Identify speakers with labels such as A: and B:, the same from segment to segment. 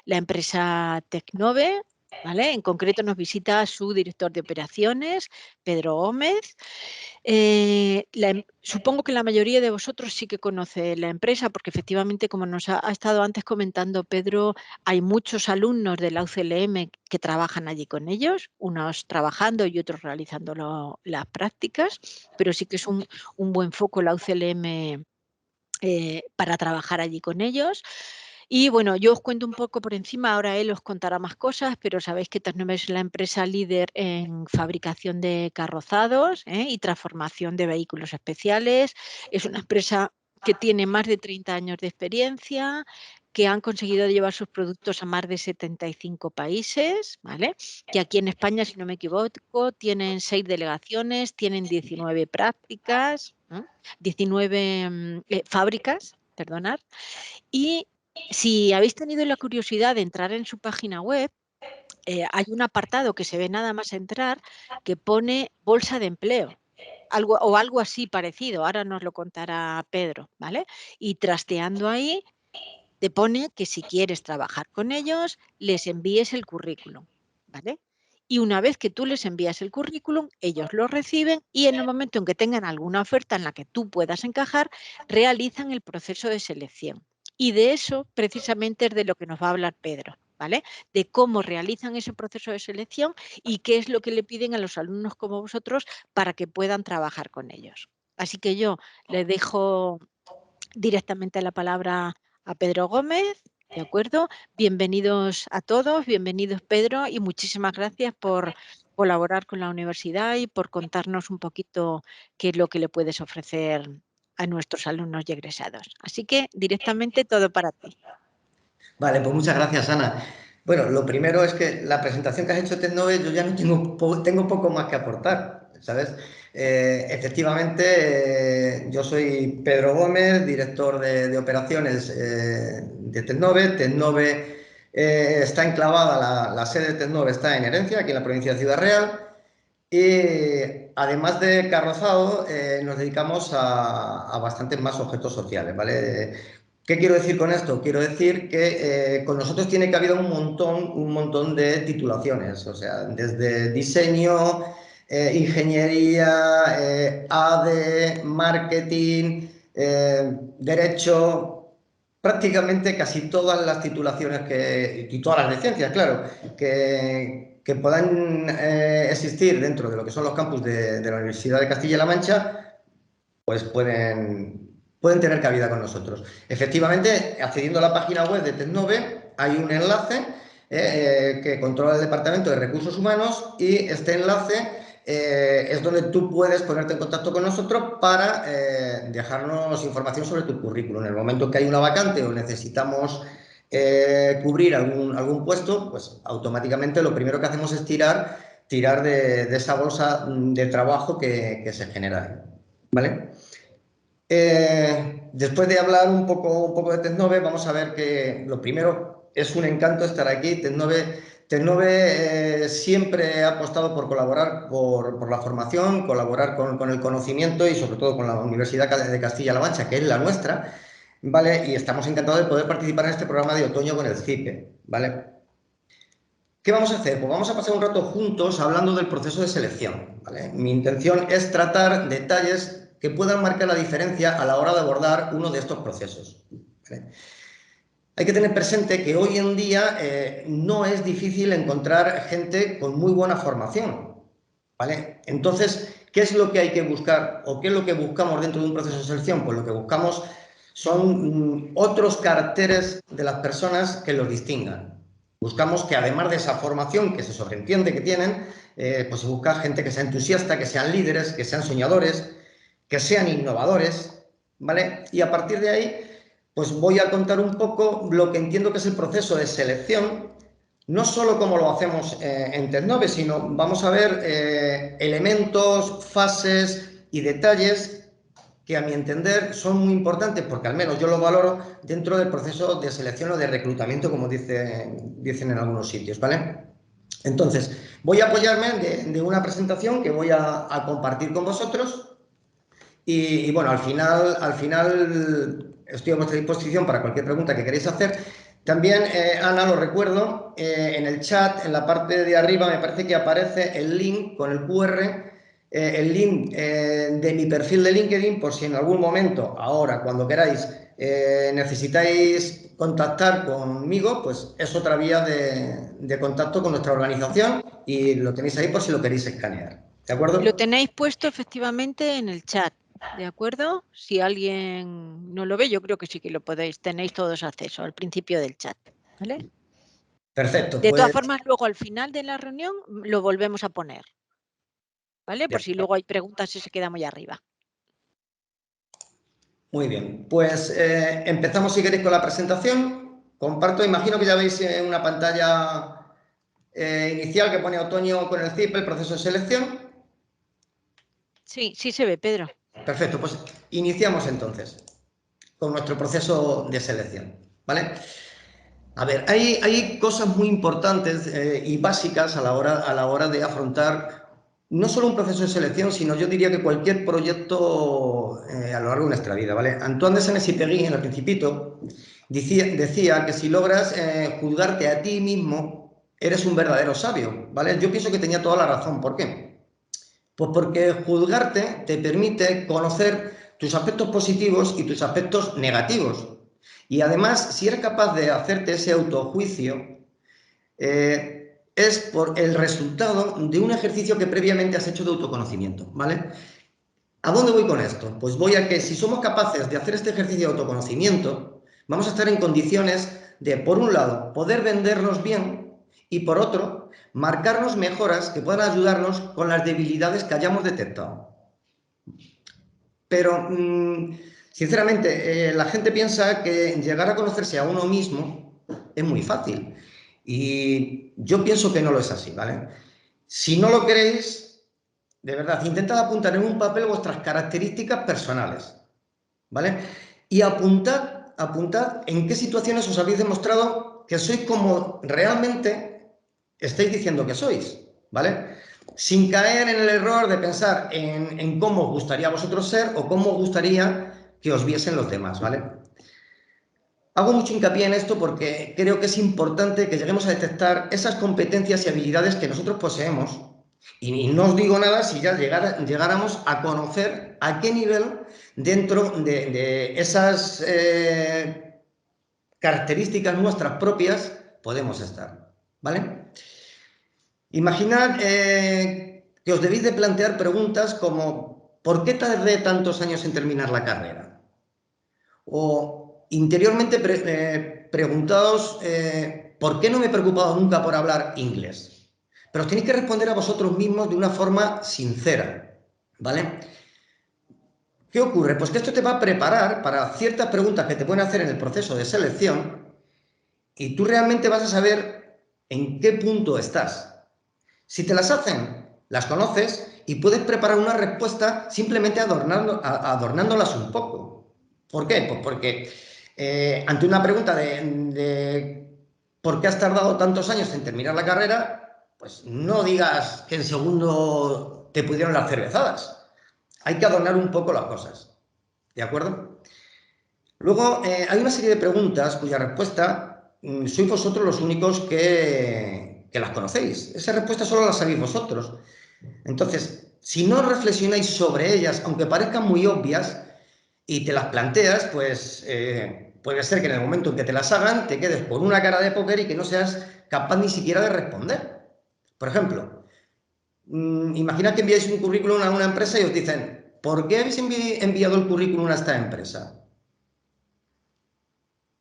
A: la empresa Tecnove, ¿vale? En concreto nos visita su director de operaciones, Pedro Gómez. Supongo que la mayoría de vosotros sí que conoce la empresa, porque efectivamente, como nos ha estado antes comentando Pedro, hay muchos alumnos de la UCLM que trabajan allí con ellos, unos trabajando y otros realizando las prácticas, pero sí que es un buen foco la UCLM para trabajar allí con ellos. Y bueno, yo os cuento un poco por encima, ahora él os contará más cosas, pero sabéis que Tecnove es la empresa líder en fabricación de carrozados y transformación de vehículos especiales. Es una empresa que tiene más de 30 años de experiencia, que han conseguido llevar sus productos a más de 75 países, ¿vale? Que aquí en España, si no me equivoco, tienen 6 delegaciones, tienen 19 prácticas, 19 fábricas, perdonad, y si habéis tenido la curiosidad de entrar en su página web, hay un apartado que se ve nada más entrar que pone bolsa de empleo, algo así parecido, ahora nos lo contará Pedro, ¿vale? Y trasteando ahí, te pone que si quieres trabajar con ellos, les envíes el currículum, ¿vale? Y una vez que tú les envías el currículum, ellos lo reciben y en el momento en que tengan alguna oferta en la que tú puedas encajar, realizan el proceso de selección. Y de eso precisamente es de lo que nos va a hablar Pedro, ¿vale? De cómo realizan ese proceso de selección y qué es lo que le piden a los alumnos como vosotros para que puedan trabajar con ellos. Así que yo le dejo directamente la palabra a Pedro Gómez, ¿de acuerdo? Bienvenidos a todos, bienvenidos Pedro y muchísimas gracias por colaborar con la universidad y por contarnos un poquito qué es lo que le puedes ofrecer a nuestros alumnos y egresados. Así que directamente todo para ti.
B: Vale, pues muchas gracias, Ana. Bueno, lo primero es que la presentación que has hecho de Tecnove, yo ya no tengo poco más que aportar, ¿sabes? Efectivamente, yo soy Pedro Gómez, director de operaciones de Tecnove. Tecnove está enclavada, la sede de Tecnove está en Herencia, aquí en la provincia de Ciudad Real. Y además de carrozado, nos dedicamos a bastantes más objetos sociales, ¿vale? ¿Qué quiero decir con esto? Quiero decir que con nosotros tiene que haber un montón de titulaciones, o sea, desde diseño, ingeniería, ADE, marketing, derecho, prácticamente casi todas las titulaciones y todas las licencias, claro, que puedan existir dentro de lo que son los campus de la Universidad de Castilla-La Mancha, pues pueden tener cabida con nosotros. Efectivamente, accediendo a la página web de Tecnove, hay un enlace que controla el Departamento de Recursos Humanos y este enlace es donde tú puedes ponerte en contacto con nosotros para dejarnos información sobre tu currículum. En el momento en que hay una vacante o necesitamos cubrir algún puesto, pues automáticamente lo primero que hacemos es tirar de esa bolsa de trabajo que se genera, ¿vale? Después de hablar un poco de Tecnove, vamos a ver que lo primero es un encanto estar aquí. Tecnove siempre ha apostado por colaborar por la formación, colaborar con el conocimiento y sobre todo con la Universidad de Castilla-La Mancha, que es la nuestra, ¿vale? Y estamos encantados de poder participar en este programa de otoño con el CIPE, ¿vale? ¿Qué vamos a hacer? Pues vamos a pasar un rato juntos hablando del proceso de selección, ¿vale? Mi intención es tratar detalles que puedan marcar la diferencia a la hora de abordar uno de estos procesos, ¿vale? Hay que tener presente que hoy en día no es difícil encontrar gente con muy buena formación, ¿vale? Entonces, ¿qué es lo que hay que buscar o qué es lo que buscamos dentro de un proceso de selección? Pues lo que buscamos son otros caracteres de las personas que los distingan. Buscamos que además de esa formación que se sobreentiende que tienen, pues se busca gente que sea entusiasta, que sean líderes, que sean soñadores, que sean innovadores, ¿vale? Y a partir de ahí, pues voy a contar un poco lo que entiendo que es el proceso de selección, no solo como lo hacemos en Tecnove, sino vamos a ver elementos, fases y detalles que a mi entender son muy importantes, porque al menos yo lo valoro dentro del proceso de selección o de reclutamiento, como dicen en algunos sitios, ¿vale? Entonces, voy a apoyarme de una presentación que voy a compartir con vosotros bueno, al final estoy a vuestra disposición para cualquier pregunta que queréis hacer. También, Ana, lo recuerdo, en el chat, en la parte de arriba, me parece que aparece el link con el QR, el link de mi perfil de LinkedIn, por si en algún momento, ahora, cuando queráis, necesitáis contactar conmigo, pues es otra vía de contacto con nuestra organización y lo tenéis ahí por si lo queréis escanear. ¿De
A: Lo
B: acuerdo?
A: tenéis puesto efectivamente en el chat, ¿de acuerdo? Si alguien no lo ve, yo creo que sí que lo podéis, tenéis todos acceso al principio del chat, ¿vale?
B: Perfecto,
A: De todas
B: pues
A: formas, luego al final de la reunión lo volvemos a poner, ¿vale? Por si luego hay preguntas y se queda muy arriba.
B: muy bien. Pues empezamos, si queréis, con la presentación. Comparto, imagino que ya veis una pantalla inicial que pone otoño con el CIP, el proceso de selección.
A: Sí, sí se ve, Pedro.
B: Perfecto, pues iniciamos entonces con nuestro proceso de selección, ¿vale? A ver, hay cosas muy importantes y básicas a la hora de afrontar no solo un proceso de selección, sino yo diría que cualquier proyecto a lo largo de nuestra vida, ¿vale? Antoine de Saint-Exupéry, en El Principito, decía que si logras juzgarte a ti mismo, eres un verdadero sabio, ¿vale? Yo pienso que tenía toda la razón. ¿Por qué? Pues porque juzgarte te permite conocer tus aspectos positivos y tus aspectos negativos. Y además, si eres capaz de hacerte ese autojuicio, es por el resultado de un ejercicio que previamente has hecho de autoconocimiento, ¿vale? ¿A dónde voy con esto? Pues voy a que si somos capaces de hacer este ejercicio de autoconocimiento, vamos a estar en condiciones de, por un lado, poder vendernos bien y, por otro, marcarnos mejoras que puedan ayudarnos con las debilidades que hayamos detectado. Pero, sinceramente, la gente piensa que llegar a conocerse a uno mismo es muy fácil. Y yo pienso que no lo es así, ¿vale? Si no lo queréis, de verdad, intentad apuntar en un papel vuestras características personales, ¿vale? Y apuntad en qué situaciones os habéis demostrado que sois como realmente estáis diciendo que sois, ¿vale? Sin caer en el error de pensar en cómo os gustaría a vosotros ser o cómo os gustaría que os viesen los demás, ¿vale? Hago mucho hincapié en esto porque creo que es importante que lleguemos a detectar esas competencias y habilidades que nosotros poseemos. Y no os digo nada si ya llegáramos a conocer a qué nivel dentro de esas características nuestras propias podemos estar, ¿vale? Imaginad que os debéis de plantear preguntas como ¿por qué tardé tantos años en terminar la carrera? O interiormente preguntaos ¿por qué no me he preocupado nunca por hablar inglés? Pero os tenéis que responder a vosotros mismos de una forma sincera, ¿vale? ¿Qué ocurre? Pues que esto te va a preparar para ciertas preguntas que te pueden hacer en el proceso de selección y tú realmente vas a saber en qué punto estás. Si te las hacen, las conoces y puedes preparar una respuesta simplemente adornándolas un poco. ¿Por qué? Pues porque ante una pregunta de ¿por qué has tardado tantos años en terminar la carrera? Pues no digas que en segundo te pudieron las cervezadas. Hay que adornar un poco las cosas. ¿De acuerdo? Luego, hay una serie de preguntas cuya respuesta sois vosotros los únicos que las conocéis. Esa respuesta solo la sabéis vosotros. Entonces, si no reflexionáis sobre ellas, aunque parezcan muy obvias, y te las planteas, pues puede ser que en el momento en que te las hagan te quedes con una cara de póker y que no seas capaz ni siquiera de responder. Por ejemplo, imaginad que enviáis un currículum a una empresa y os dicen, ¿por qué habéis enviado el currículum a esta empresa?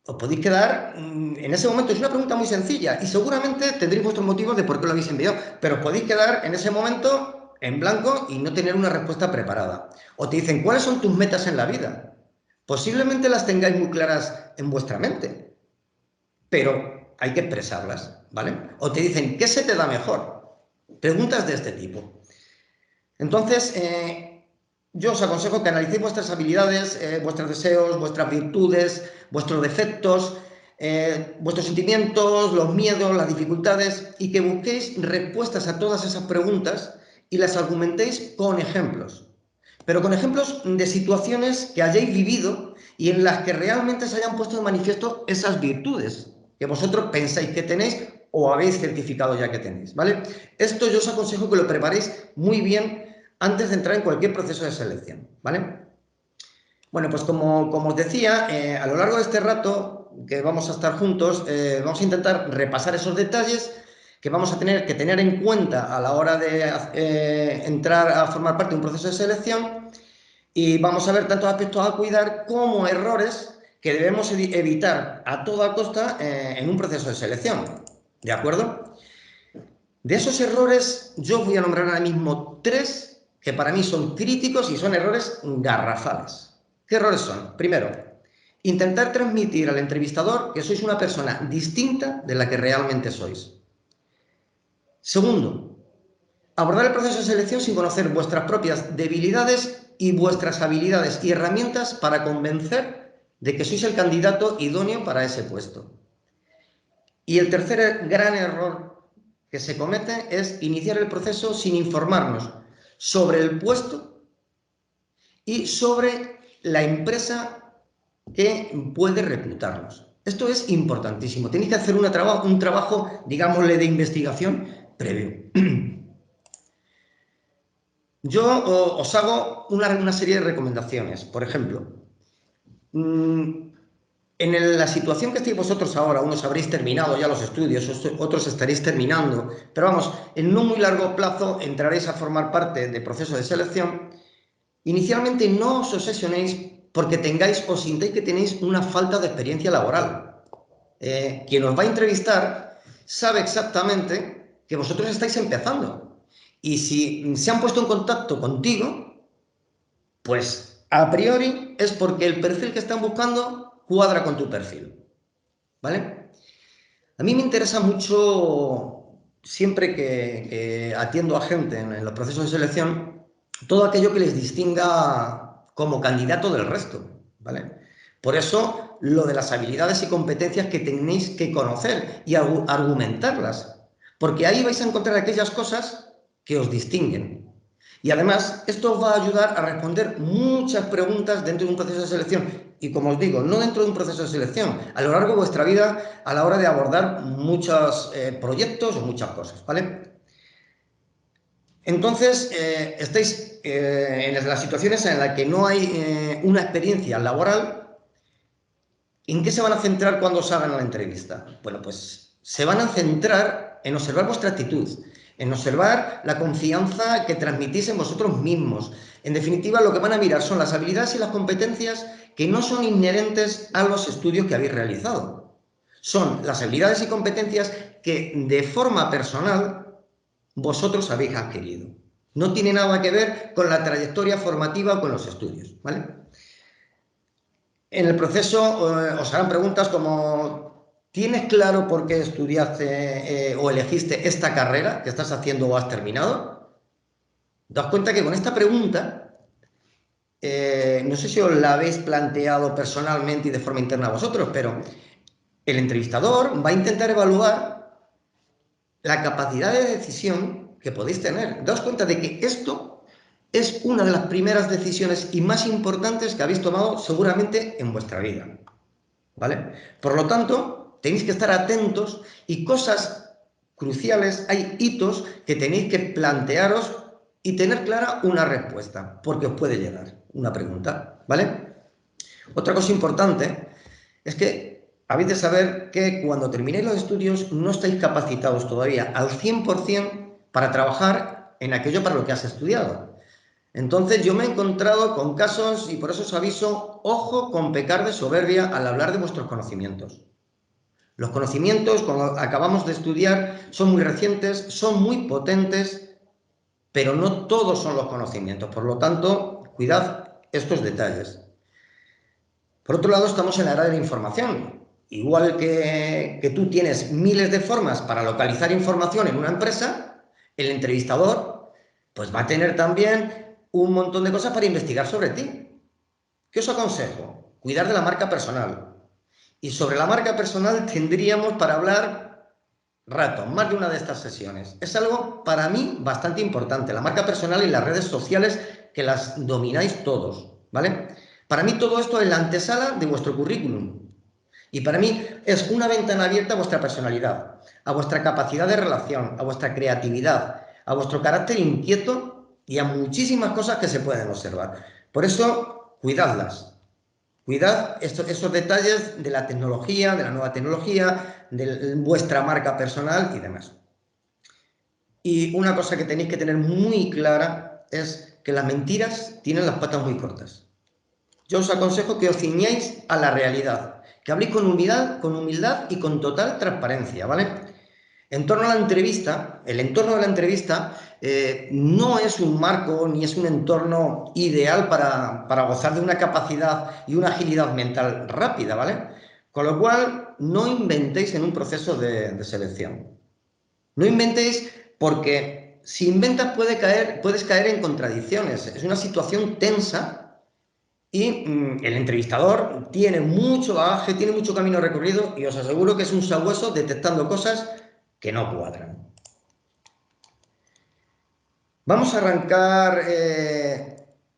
B: Os podéis quedar en ese momento, es una pregunta muy sencilla y seguramente tendréis vuestros motivos de por qué lo habéis enviado, pero os podéis quedar en ese momento en blanco y no tener una respuesta preparada. O te dicen, ¿cuáles son tus metas en la vida? Posiblemente las tengáis muy claras en vuestra mente, pero hay que expresarlas, ¿vale? O te dicen, ¿qué se te da mejor? Preguntas de este tipo. Entonces, yo os aconsejo que analicéis vuestras habilidades, vuestros deseos, vuestras virtudes, vuestros defectos, vuestros sentimientos, los miedos, las dificultades y que busquéis respuestas a todas esas preguntas y las argumentéis con ejemplos. Pero con ejemplos de situaciones que hayáis vivido y en las que realmente se hayan puesto de manifiesto esas virtudes. que vosotros pensáis que tenéis o habéis certificado ya que tenéis, ¿vale? Esto yo os aconsejo que lo preparéis muy bien antes de entrar en cualquier proceso de selección, ¿vale? Bueno, pues como os decía, a lo largo de este rato que vamos a estar juntos, vamos a intentar repasar esos detalles que vamos a tener que tener en cuenta a la hora de entrar a formar parte de un proceso de selección, y vamos a ver tantos aspectos a cuidar como errores que debemos evitar a toda costa en un proceso de selección, ¿de acuerdo? De esos errores yo voy a nombrar ahora mismo 3 que para mí son críticos y son errores garrafales. ¿Qué errores son? Primero, intentar transmitir al entrevistador que sois una persona distinta de la que realmente sois. Segundo, abordar el proceso de selección sin conocer vuestras propias debilidades y vuestras habilidades y herramientas para convencer de que sois el candidato idóneo para ese puesto. Y el tercer gran error que se comete es iniciar el proceso sin informarnos sobre el puesto y sobre la empresa que puede reclutarnos. Esto es importantísimo. Tenéis que hacer un trabajo, digámosle, de investigación previo. Yo os hago una serie de recomendaciones. Por ejemplo, en la situación que estéis vosotros ahora, unos habréis terminado ya los estudios, otros estaréis terminando, pero vamos, en no muy largo plazo entraréis a formar parte del proceso de selección. Inicialmente no os obsesionéis porque tengáis o sintáis que tenéis una falta de experiencia laboral. Quien os va a entrevistar sabe exactamente que vosotros estáis empezando. Y si se han puesto en contacto contigo, pues a priori es porque el perfil que están buscando cuadra con tu perfil, ¿vale? A mí me interesa mucho, siempre que atiendo a gente en los procesos de selección, todo aquello que les distinga como candidato del resto, ¿vale? Por eso, lo de las habilidades y competencias que tenéis que conocer y argumentarlas, porque ahí vais a encontrar aquellas cosas que os distinguen. Y además, esto os va a ayudar a responder muchas preguntas dentro de un proceso de selección. Y como os digo, no dentro de un proceso de selección, a lo largo de vuestra vida, a la hora de abordar muchos proyectos o muchas cosas, ¿vale? Entonces, estáis en las situaciones en las que no hay una experiencia laboral. ¿En qué se van a centrar cuando os hagan la entrevista? Bueno, pues se van a centrar en observar vuestra actitud, en observar la confianza que transmitís en vosotros mismos. En definitiva, lo que van a mirar son las habilidades y las competencias que no son inherentes a los estudios que habéis realizado. Son las habilidades y competencias que de forma personal vosotros habéis adquirido. No tiene nada que ver con la trayectoria formativa o con los estudios, ¿vale? En el proceso os harán preguntas como: ¿tienes claro por qué estudiaste o elegiste esta carrera que estás haciendo o has terminado? Daos cuenta que con esta pregunta, no sé si os la habéis planteado personalmente y de forma interna a vosotros, pero el entrevistador va a intentar evaluar la capacidad de decisión que podéis tener. Daos cuenta de que esto es una de las primeras decisiones y más importantes que habéis tomado seguramente en vuestra vida, ¿vale? Por lo tanto, tenéis que estar atentos y cosas cruciales, hay hitos que tenéis que plantearos y tener clara una respuesta, porque os puede llegar una pregunta, ¿vale? Otra cosa importante es que habéis de saber que cuando terminéis los estudios no estáis capacitados todavía al 100% para trabajar en aquello para lo que has estudiado. Entonces yo me he encontrado con casos, y por eso os aviso, ojo con pecar de soberbia al hablar de vuestros conocimientos. Los conocimientos, cuando acabamos de estudiar, son muy recientes, son muy potentes, pero no todos son los conocimientos. Por lo tanto, cuidad estos detalles. Por otro lado, estamos en la era de la información. Igual que tú tienes miles de formas para localizar información en una empresa, el entrevistador pues va a tener también un montón de cosas para investigar sobre ti. ¿Qué os aconsejo? Cuidar de la marca personal. Y sobre la marca personal tendríamos para hablar rato, más de una de estas sesiones. Es algo para mí bastante importante, la marca personal y las redes sociales, que las domináis todos, ¿vale? Para mí todo esto es la antesala de vuestro currículum. Y para mí es una ventana abierta a vuestra personalidad, a vuestra capacidad de relación, a vuestra creatividad, a vuestro carácter inquieto y a muchísimas cosas que se pueden observar. Por eso, cuidadlas. Cuidad esos detalles de la tecnología, de la nueva tecnología, de vuestra marca personal y demás. Y una cosa que tenéis que tener muy clara es que las mentiras tienen las patas muy cortas. Yo os aconsejo que os ciñáis a la realidad, que habléis con humildad y con total transparencia, ¿vale? En torno a la entrevista, el entorno de la entrevista no es un marco ni es un entorno ideal para gozar de una capacidad y una agilidad mental rápida, ¿vale? Con lo cual, no inventéis en un proceso de selección. No inventéis porque si inventas puedes caer en contradicciones. Es una situación tensa y el entrevistador tiene mucho bagaje, tiene mucho camino recorrido y os aseguro que es un sabueso detectando cosas que no cuadran. Vamos a arrancar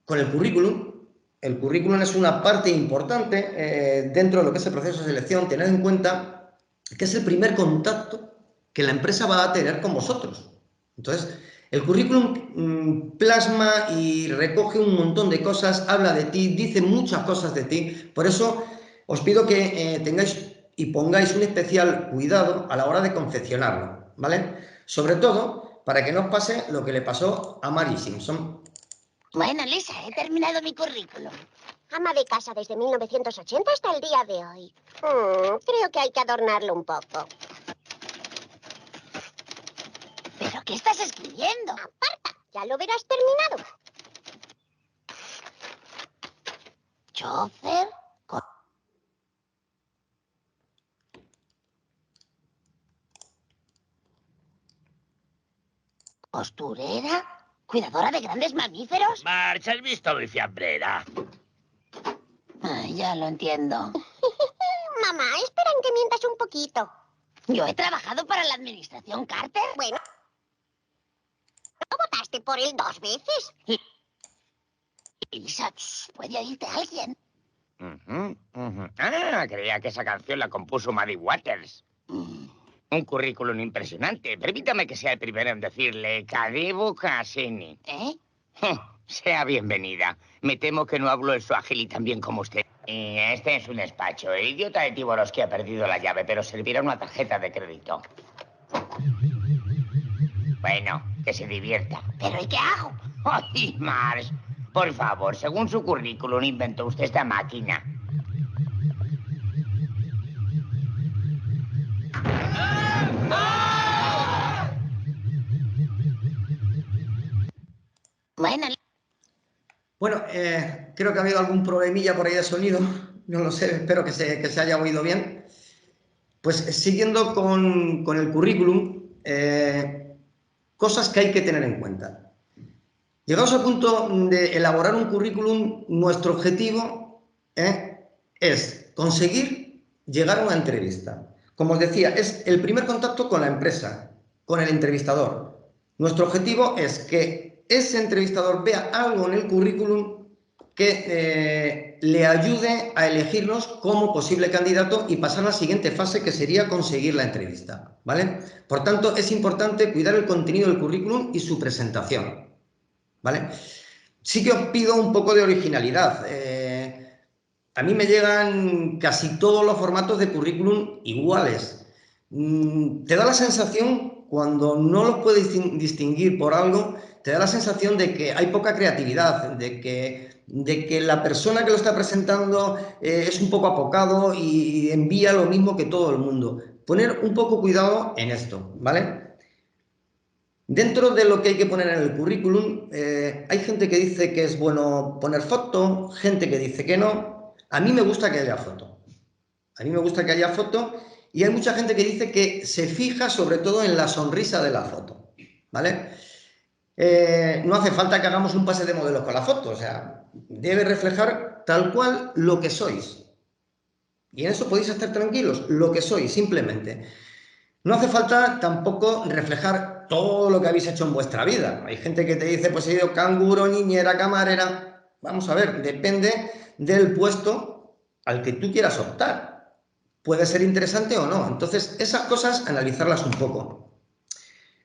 B: con el currículum. El currículum es una parte importante dentro de lo que es el proceso de selección. Tened en cuenta que es el primer contacto que la empresa va a tener con vosotros. Entonces, el currículum plasma y recoge un montón de cosas, habla de ti, dice muchas cosas de ti. Por eso os pido que tengáis y pongáis un especial cuidado a la hora de confeccionarlo, ¿vale? Sobre todo para que no os pase lo que le pasó a Mary Simpson.
C: Bueno, Lisa, he terminado mi currículum. Ama de casa desde 1980 hasta el día de hoy. Creo que hay que adornarlo un poco.
D: ¿Pero qué estás escribiendo?
C: Aparta, ya lo verás terminado.
D: Chofer, costurera, cuidadora de grandes mamíferos.
E: Marge, ¿has visto mi fiambrera?
D: Ay, ya lo entiendo.
C: Mamá, esperan que mientas un poquito.
D: Yo he trabajado para la administración Carter.
C: Bueno, ¿no votaste por él 2 veces?
D: Lisa, puede oírte alguien.
E: Ah, creía que esa canción la compuso Muddy Waters. Un currículum impresionante. Permítame que sea el primero en decirle Kadibu Cassini.
D: ¿Eh?
E: Sea bienvenida. Me temo que no hablo el suajili tan bien como usted. Y este es un despacho. El idiota de Tiboros que ha perdido la llave, pero servirá una tarjeta de crédito. Bueno, que se divierta.
D: ¿Pero y qué hago?
E: ¡Ay, Marge! Por favor, según su currículum, inventó usted esta máquina.
C: Bueno,
B: Creo que ha habido algún problemilla por ahí de sonido. No lo sé, espero que se haya oído bien. Pues siguiendo con el currículum, cosas que hay que tener en cuenta. Llegados al punto de elaborar un currículum, nuestro objetivo es conseguir llegar a una entrevista. Como os decía, es el primer contacto con la empresa, con el entrevistador. Nuestro objetivo es que ese entrevistador vea algo en el currículum que le ayude a elegirnos como posible candidato y pasar a la siguiente fase, que sería conseguir la entrevista, ¿vale? Por tanto, es importante cuidar el contenido del currículum y su presentación, ¿vale? Sí que os pido un poco de originalidad. A mí me llegan casi todos los formatos de currículum iguales. Te da la sensación, cuando no los puedes distinguir por algo, te da la sensación de que hay poca creatividad, de que la persona que lo está presentando es un poco apocado y envía lo mismo que todo el mundo. Poner un poco cuidado en esto, ¿vale? Dentro de lo que hay que poner en el currículum, hay gente que dice que es bueno poner foto, gente que dice que no. A mí me gusta que haya foto. A mí me gusta que haya foto y hay mucha gente que dice que se fija sobre todo en la sonrisa de la foto, ¿vale? No hace falta que hagamos un pase de modelos con la foto, o sea, debe reflejar tal cual lo que sois. Y en eso podéis estar tranquilos, lo que sois, simplemente. No hace falta tampoco reflejar todo lo que habéis hecho en vuestra vida. Hay gente que te dice, pues he sido canguro, niñera, camarera. Vamos a ver, depende del puesto al que tú quieras optar. puede ser interesante o no. Entonces, esas cosas, analizarlas un poco.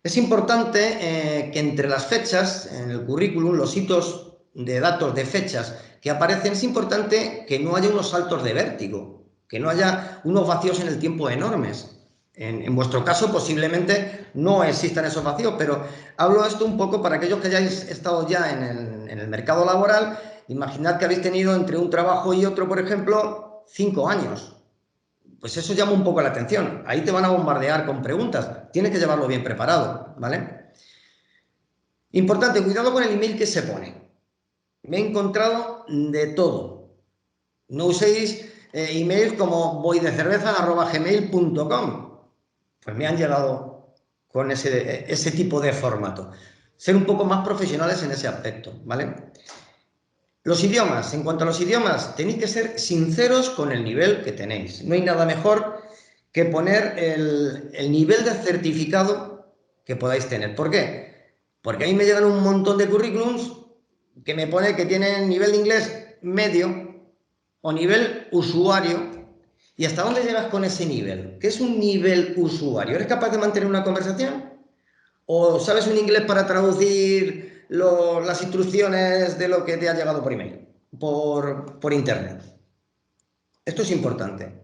B: Es importante que entre las fechas, en el currículum, los hitos de datos de fechas que aparecen, es importante que no haya unos saltos de vértigo, que no haya unos vacíos en el tiempo enormes. En vuestro caso, posiblemente no existan esos vacíos, pero hablo esto un poco para aquellos que hayáis estado ya en el mercado laboral. Imaginad que habéis tenido entre un trabajo y otro, por ejemplo, 5 años. Pues eso llama un poco la atención. Ahí te van a bombardear con preguntas. Tienes que llevarlo bien preparado, ¿vale? Importante, cuidado con el email que se pone. Me he encontrado de todo. No uséis emails como voydecerveza@gmail.com. Pues me han llegado con ese tipo de formato. Ser un poco más profesionales en ese aspecto, ¿vale? Los idiomas. En cuanto a los idiomas, tenéis que ser sinceros con el nivel que tenéis. No hay nada mejor que poner el nivel de certificado que podáis tener. ¿Por qué? Porque a mí me llegan un montón de currículums que me pone que tienen nivel de inglés medio o nivel usuario. ¿Y hasta dónde llegas con ese nivel? ¿Qué es un nivel usuario? ¿Eres capaz de mantener una conversación? ¿O sabes un inglés para traducir las instrucciones de lo que te ha llegado por email, por internet? Esto es importante.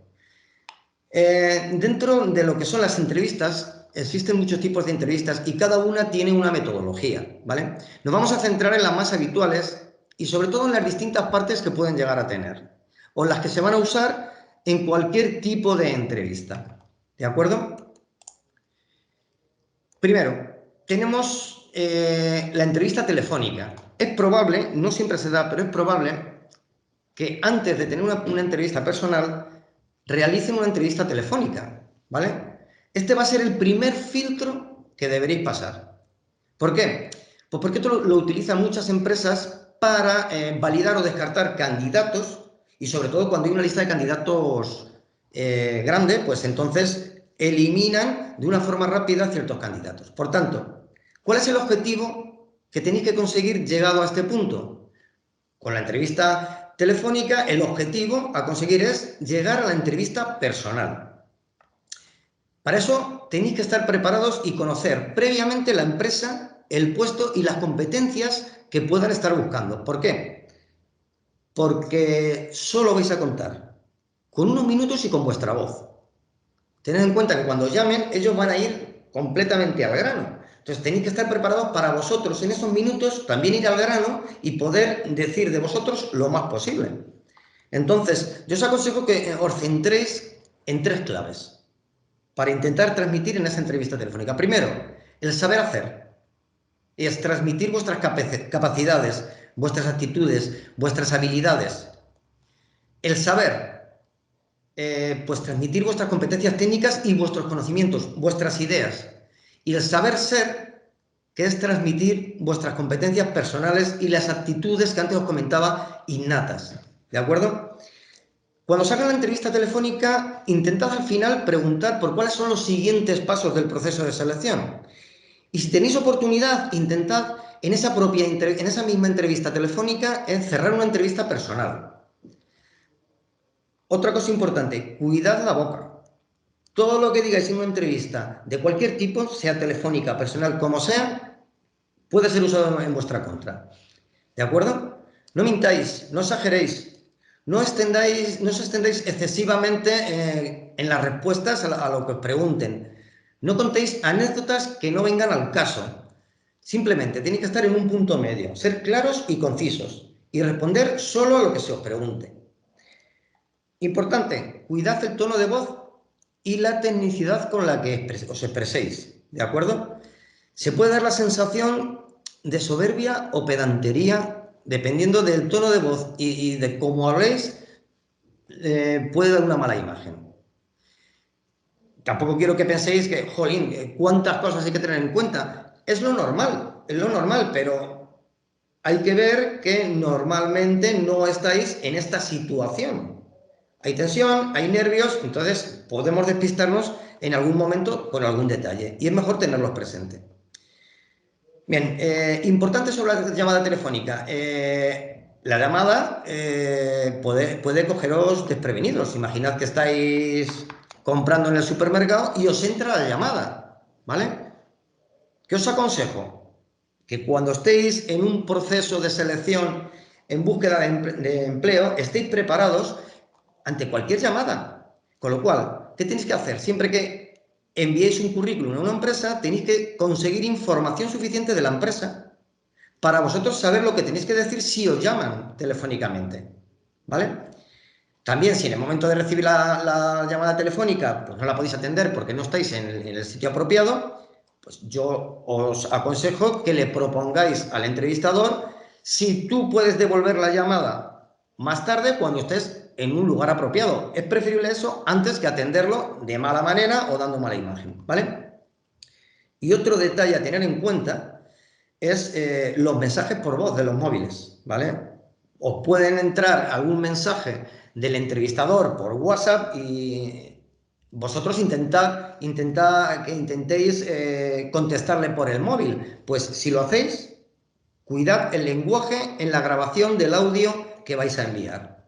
B: Dentro de lo que son las entrevistas, existen muchos tipos de entrevistas y cada una tiene una metodología, ¿vale? Nos vamos a centrar en las más habituales y sobre todo en las distintas partes que pueden llegar a tener o las que se van a usar en cualquier tipo de entrevista, ¿de acuerdo? Primero, tenemos la entrevista telefónica. Es probable, no siempre se da, pero es probable que antes de tener una entrevista personal realicen una entrevista telefónica, ¿vale? Este va a ser el primer filtro que deberéis pasar. ¿Por qué? Pues porque esto lo utilizan muchas empresas para validar o descartar candidatos y sobre todo cuando hay una lista de candidatos grande, pues entonces eliminan de una forma rápida ciertos candidatos. Por tanto, ¿cuál es el objetivo que tenéis que conseguir llegado a este punto? Con la entrevista telefónica, el objetivo a conseguir es llegar a la entrevista personal. Para eso tenéis que estar preparados y conocer previamente la empresa, el puesto y las competencias que puedan estar buscando. ¿Por qué? Porque solo vais a contar con unos minutos y con vuestra voz. Tened en cuenta que cuando llamen, ellos van a ir completamente al grano. Entonces tenéis que estar preparados para vosotros en esos minutos también ir al grano y poder decir de vosotros lo más posible. Entonces, yo os aconsejo que os centréis en 3 claves para intentar transmitir en esa entrevista telefónica. Primero, el saber hacer. Es transmitir vuestras capacidades, vuestras actitudes, vuestras habilidades. El saber, pues transmitir vuestras competencias técnicas y vuestros conocimientos, vuestras ideas. Y el saber ser, que es transmitir vuestras competencias personales y las actitudes que antes os comentaba, innatas. ¿De acuerdo? Cuando os hagan la entrevista telefónica, intentad al final preguntar por cuáles son los siguientes pasos del proceso de selección. Y si tenéis oportunidad, intentad en esa misma entrevista telefónica cerrar una entrevista personal. Otra cosa importante, cuidad la boca. Todo lo que digáis en una entrevista de cualquier tipo, sea telefónica, personal, como sea, puede ser usado en vuestra contra. ¿De acuerdo? No mintáis, no exageréis. No os extendáis excesivamente en las respuestas a lo que os pregunten. No contéis anécdotas que no vengan al caso. Simplemente tenéis que estar en un punto medio, ser claros y concisos y responder solo a lo que se os pregunte. Importante, cuidad el tono de voz y la tecnicidad con la que os expreséis. ¿De acuerdo? Se puede dar la sensación de soberbia o pedantería dependiendo del tono de voz y de cómo habléis, puede dar una mala imagen. Tampoco quiero que penséis que, jolín, cuántas cosas hay que tener en cuenta. Es lo normal, pero hay que ver que normalmente no estáis en esta situación. Hay tensión, hay nervios, entonces podemos despistarnos en algún momento con algún detalle y es mejor tenerlos presentes. Bien, importante sobre la llamada telefónica. la llamada puede cogeros desprevenidos. Imaginad que estáis comprando en el supermercado y os entra la llamada, ¿vale? ¿Qué os aconsejo? Que cuando estéis en un proceso de selección en búsqueda de empleo, estéis preparados ante cualquier llamada. Con lo cual, ¿qué tenéis que hacer? Siempre que enviéis un currículum a una empresa, tenéis que conseguir información suficiente de la empresa para vosotros saber lo que tenéis que decir si os llaman telefónicamente, ¿vale? También, si en el momento de recibir la llamada telefónica pues no la podéis atender porque no estáis en el sitio apropiado, pues yo os aconsejo que le propongáis al entrevistador si tú puedes devolver la llamada más tarde cuando estés en un lugar apropiado. Es preferible eso antes que atenderlo de mala manera o dando mala imagen, ¿vale? Y otro detalle a tener en cuenta es los mensajes por voz de los móviles, ¿vale? Os pueden entrar algún mensaje del entrevistador por WhatsApp y vosotros intentéis contestarle por el móvil. Pues si lo hacéis, cuidad el lenguaje en la grabación del audio que vais a enviar.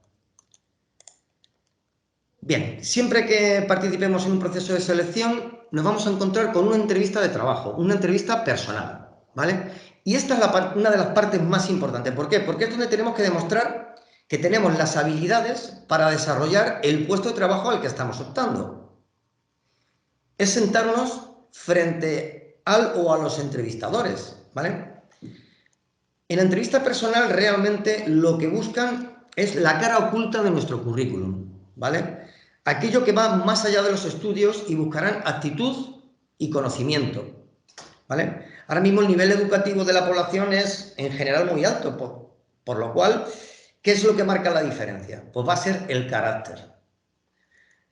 B: Bien, siempre que participemos en un proceso de selección, nos vamos a encontrar con una entrevista de trabajo, una entrevista personal, ¿vale? Y esta es una de las partes más importantes. ¿Por qué? Porque es donde tenemos que demostrar que tenemos las habilidades para desarrollar el puesto de trabajo al que estamos optando. Es sentarnos frente al o a los entrevistadores, ¿vale? En la entrevista personal realmente lo que buscan es la cara oculta de nuestro currículum, ¿vale? Aquello que va más allá de los estudios y buscarán actitud y conocimiento, ¿vale? Ahora mismo el nivel educativo de la población es en general muy alto, por lo cual, ¿qué es lo que marca la diferencia? Pues va a ser el carácter.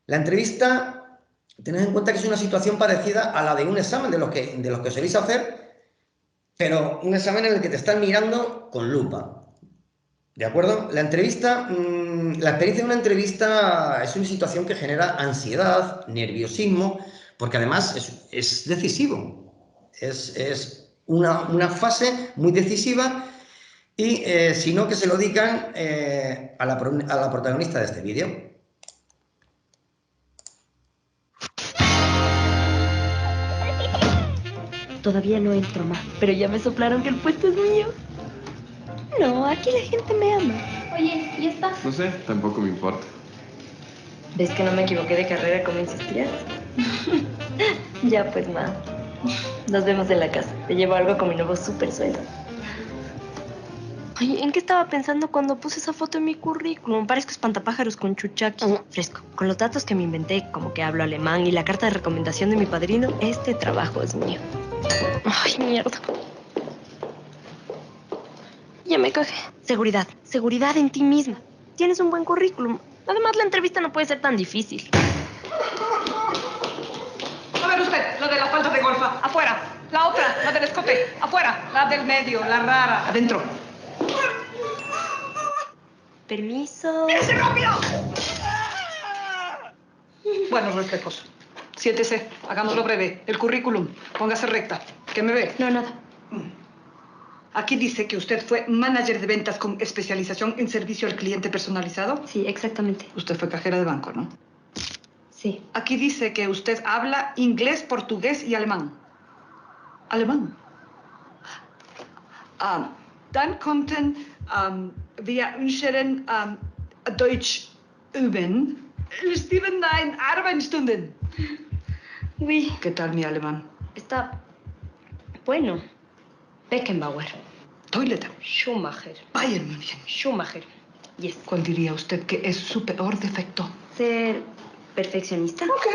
B: La entrevista, tened en cuenta que es una situación parecida a la de un examen de los que soléis hacer, pero un examen en el que te están mirando con lupa. ¿De acuerdo? La experiencia de una entrevista es una situación que genera ansiedad, nerviosismo, porque además es decisivo. Es una fase muy decisiva y si no, que se lo digan a la protagonista de este vídeo.
F: Todavía no entro más, pero ya me soplaron que el puesto es mío. No, aquí la gente me ama.
G: Oye, ¿y esta?
H: No sé, tampoco me importa.
F: ¿Ves que no me equivoqué de carrera como insistías? Ya pues, ma. Nos vemos en la casa. Te llevo algo con mi nuevo súper sueldo. Oye, ¿en qué estaba pensando cuando puse esa foto en mi currículum? Parezco espantapájaros con chuchaki. Fresco. Con los datos que me inventé, como que hablo alemán y la carta de recomendación de mi padrino, este trabajo es mío. Ay, mierda. Ya me cagué. Seguridad. Seguridad en ti misma. Tienes un buen currículum. Además, la entrevista no puede ser tan difícil.
I: A ver usted, la de la falda de golfa, afuera. La otra, la del escote, afuera. La del medio, la rara, adentro.
F: Permiso.
I: ¡Mírese rápido! Buenos reflejos. Siéntese, hagámoslo breve. El currículum, póngase recta. ¿Qué me ve?
F: No, nada.
I: Aquí dice que usted fue manager de ventas con especialización en servicio al cliente personalizado.
F: Sí, exactamente.
I: Usted fue cajera de banco, ¿no?
F: Sí.
I: Aquí dice que usted habla inglés, portugués y alemán. ¿Alemán? Dann konnten wir unseren Deutsch üben. 7 Arbeitsstunden.
F: Uy,
I: ¿Qué tal mi alemán?
F: está bueno. Beckenbauer.
I: Toileta.
F: Schumacher.
I: Bayern München.
F: Schumacher. Yes.
I: ¿Cuál diría usted que es su peor defecto?
F: Ser perfeccionista.
I: Ok.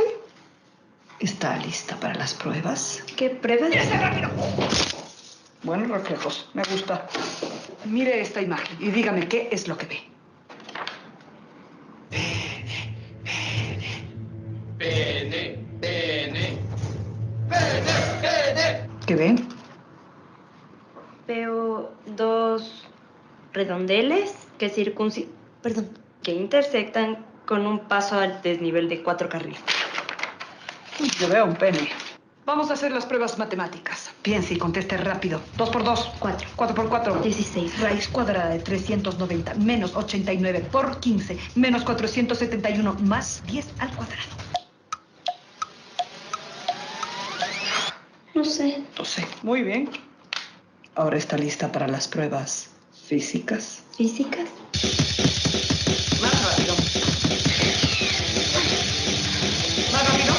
I: ¿Está lista para las pruebas?
F: ¿Qué pruebas?
I: ¡Mírese rápido! Buenos reflejos, me gusta. Mire esta imagen y dígame qué es lo que ve. ¿Qué ve?
F: Veo dos redondeles que que intersectan con un paso al desnivel de 4 carriles.
I: Yo veo un pene. Vamos a hacer las pruebas matemáticas. Piense y conteste rápido. 2 por 2.
F: 4.
I: 4 por 4.
F: 16.
I: Raíz cuadrada de 390 menos 89 por 15 menos 471 más 10 al cuadrado.
F: No sé.
I: No sé. Muy bien. Ahora está lista para las pruebas físicas.
F: ¿Físicas?
I: Más rápido. Más rápido.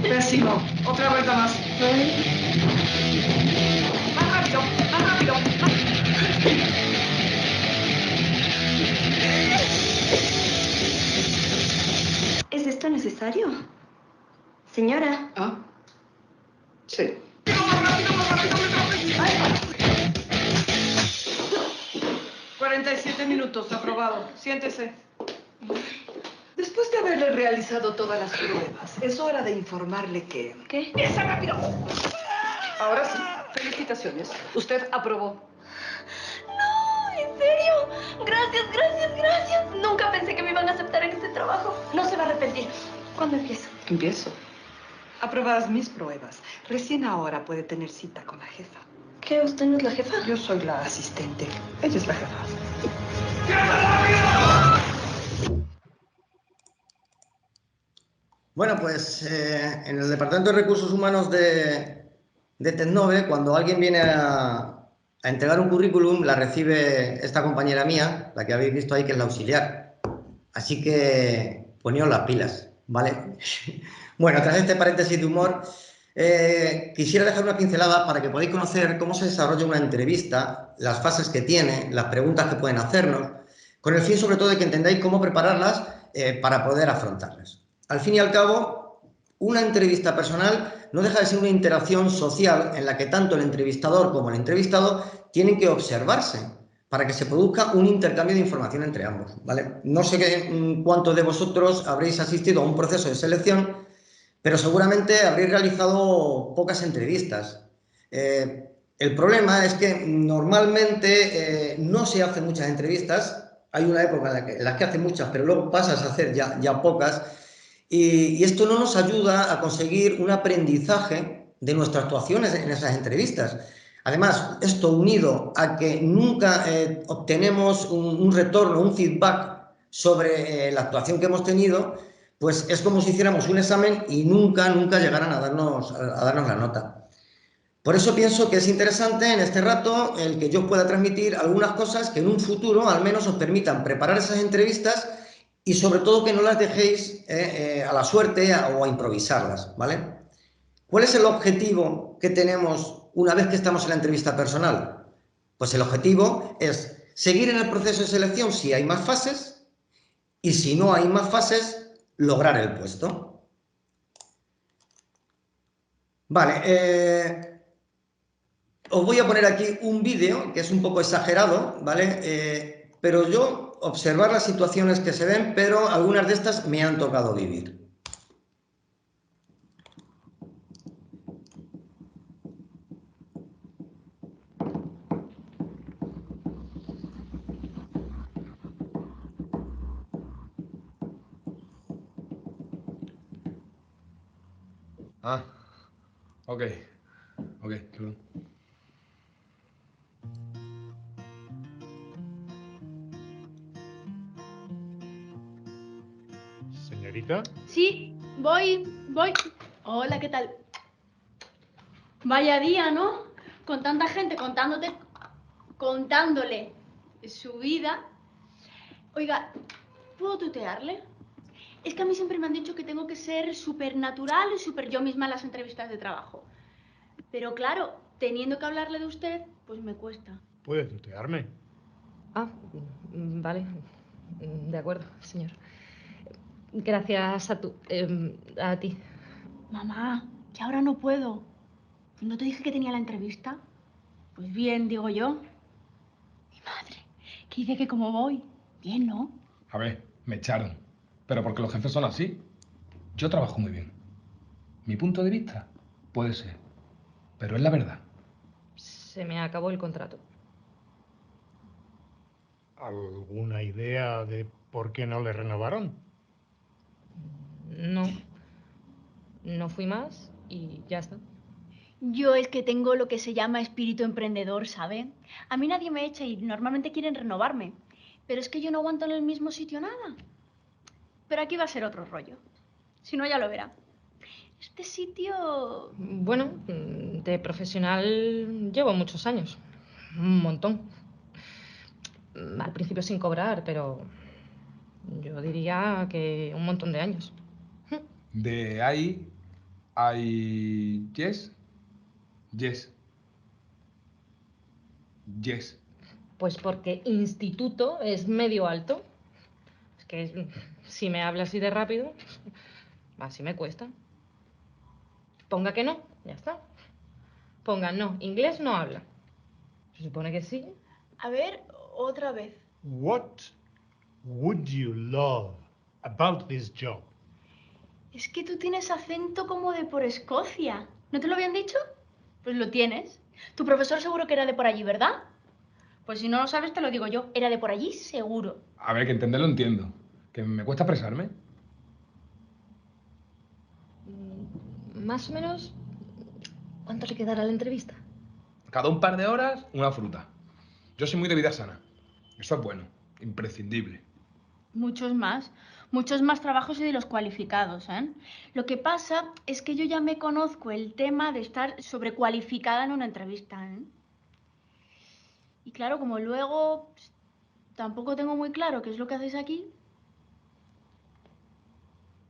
I: Pésimo. Otra vuelta más. Más rápido. Más rápido.
F: ¿Es esto necesario? Señora.
I: ¿Ah? Sí. 47 minutos, aprobado. Siéntese. Después de haberle realizado todas las pruebas, es hora de informarle que...
F: ¿Qué?
I: ¡Esa rápido! Ahora sí, felicitaciones. Usted aprobó.
F: No, ¿en serio? Gracias, gracias, gracias. Nunca pensé que me iban a aceptar en este trabajo. No se va a arrepentir. ¿Cuándo empiezo?
I: Empiezo. Aprobadas mis pruebas. Recién ahora puede tener cita con la jefa.
F: ¿Qué? ¿Usted no es la jefa?
I: Yo soy la asistente. Ella es la jefa.
B: Bueno, pues en el Departamento de Recursos Humanos de Tecnove, cuando alguien viene a entregar un currículum, la recibe esta compañera mía, la que habéis visto ahí, que es la auxiliar. Así que poneos las pilas, ¿vale? Bueno, tras este paréntesis de humor, quisiera dejar una pincelada para que podáis conocer cómo se desarrolla una entrevista, las fases que tiene, las preguntas que pueden hacernos, con el fin sobre todo de que entendáis cómo prepararlas para poder afrontarlas. Al fin y al cabo, una entrevista personal no deja de ser una interacción social en la que tanto el entrevistador como el entrevistado tienen que observarse para que se produzca un intercambio de información entre ambos, ¿vale? No sé cuántos de vosotros habréis asistido a un proceso de selección, pero seguramente habréis realizado pocas entrevistas. El problema es que normalmente no se hacen muchas entrevistas. Hay una época en la que hacen muchas, pero luego pasas a hacer ya pocas. Y esto no nos ayuda a conseguir un aprendizaje de nuestras actuaciones en esas entrevistas. Además, esto unido a que nunca obtenemos un retorno, un feedback sobre la actuación que hemos tenido, pues es como si hiciéramos un examen y nunca llegaran a darnos la nota. Por eso pienso que es interesante en este rato el que yo pueda transmitir algunas cosas que en un futuro al menos os permitan preparar esas entrevistas y sobre todo que no las dejéis a la suerte o a improvisarlas, ¿vale? ¿Cuál es el objetivo que tenemos una vez que estamos en la entrevista personal? Pues el objetivo es seguir en el proceso de selección si hay más fases y si no hay más fases, lograr el puesto. Vale, os voy a poner aquí un vídeo que es un poco exagerado, ¿vale? Pero yo observar las situaciones que se ven, pero algunas de estas me han tocado vivir.
G: Ah, ok, perdón.
H: Señorita.
J: Sí, voy. Hola, ¿qué tal? Vaya día, ¿no? Con tanta gente contándole su vida. Oiga, ¿puedo tutearle? Es que a mí siempre me han dicho que tengo que ser súper natural y súper yo misma en las entrevistas de trabajo. Pero claro, teniendo que hablarle de usted, pues me cuesta.
H: ¿Puede tutearme?
F: Ah, vale. De acuerdo, señor. Gracias a ti.
J: Mamá, que ahora no puedo. ¿No te dije que tenía la entrevista? Pues bien, digo yo. Mi madre, que dice que como voy. Bien, ¿no?
G: A ver, me echaron. Pero porque los jefes son así. Yo trabajo muy bien. Mi punto de vista puede ser. Pero es la verdad.
F: Se me acabó el contrato.
H: ¿Alguna idea de por qué no le renovaron?
F: no fui más y ya está.
J: Yo es que tengo lo que se llama espíritu emprendedor, ¿sabe? A mí nadie me echa y normalmente quieren renovarme. Pero es que yo no aguanto en el mismo sitio nada. Pero aquí va a ser otro rollo. Si no, ya lo verá. Este sitio...
F: Bueno, de profesional llevo muchos años. Un montón. Al principio sin cobrar, pero yo diría que un montón de años.
G: De ahí hay yes.
F: Pues porque instituto es medio alto. Es que si me habla así de rápido, así me cuesta. Ponga que no, ya está. Ponga no, inglés no habla. Se supone que sí.
J: A ver, otra vez.
H: What would you love about this job?
J: Es que tú tienes acento como de por Escocia. ¿No te lo habían dicho? Pues lo tienes. Tu profesor seguro que era de por allí, ¿verdad? Pues si no lo sabes, te lo digo yo. Era de por allí, seguro.
G: A ver, que entenderlo entiendo. Que me cuesta expresarme.
F: Más o menos, ¿cuánto le quedará a la entrevista?
G: Cada un par de horas, una fruta. Yo soy muy de vida sana. Eso es bueno, imprescindible.
J: Muchos más trabajos y de los cualificados, ¿eh? Lo que pasa es que yo ya me conozco el tema de estar sobrecualificada en una entrevista, ¿eh? Y claro, como luego pues, tampoco tengo muy claro qué es lo que hacéis aquí.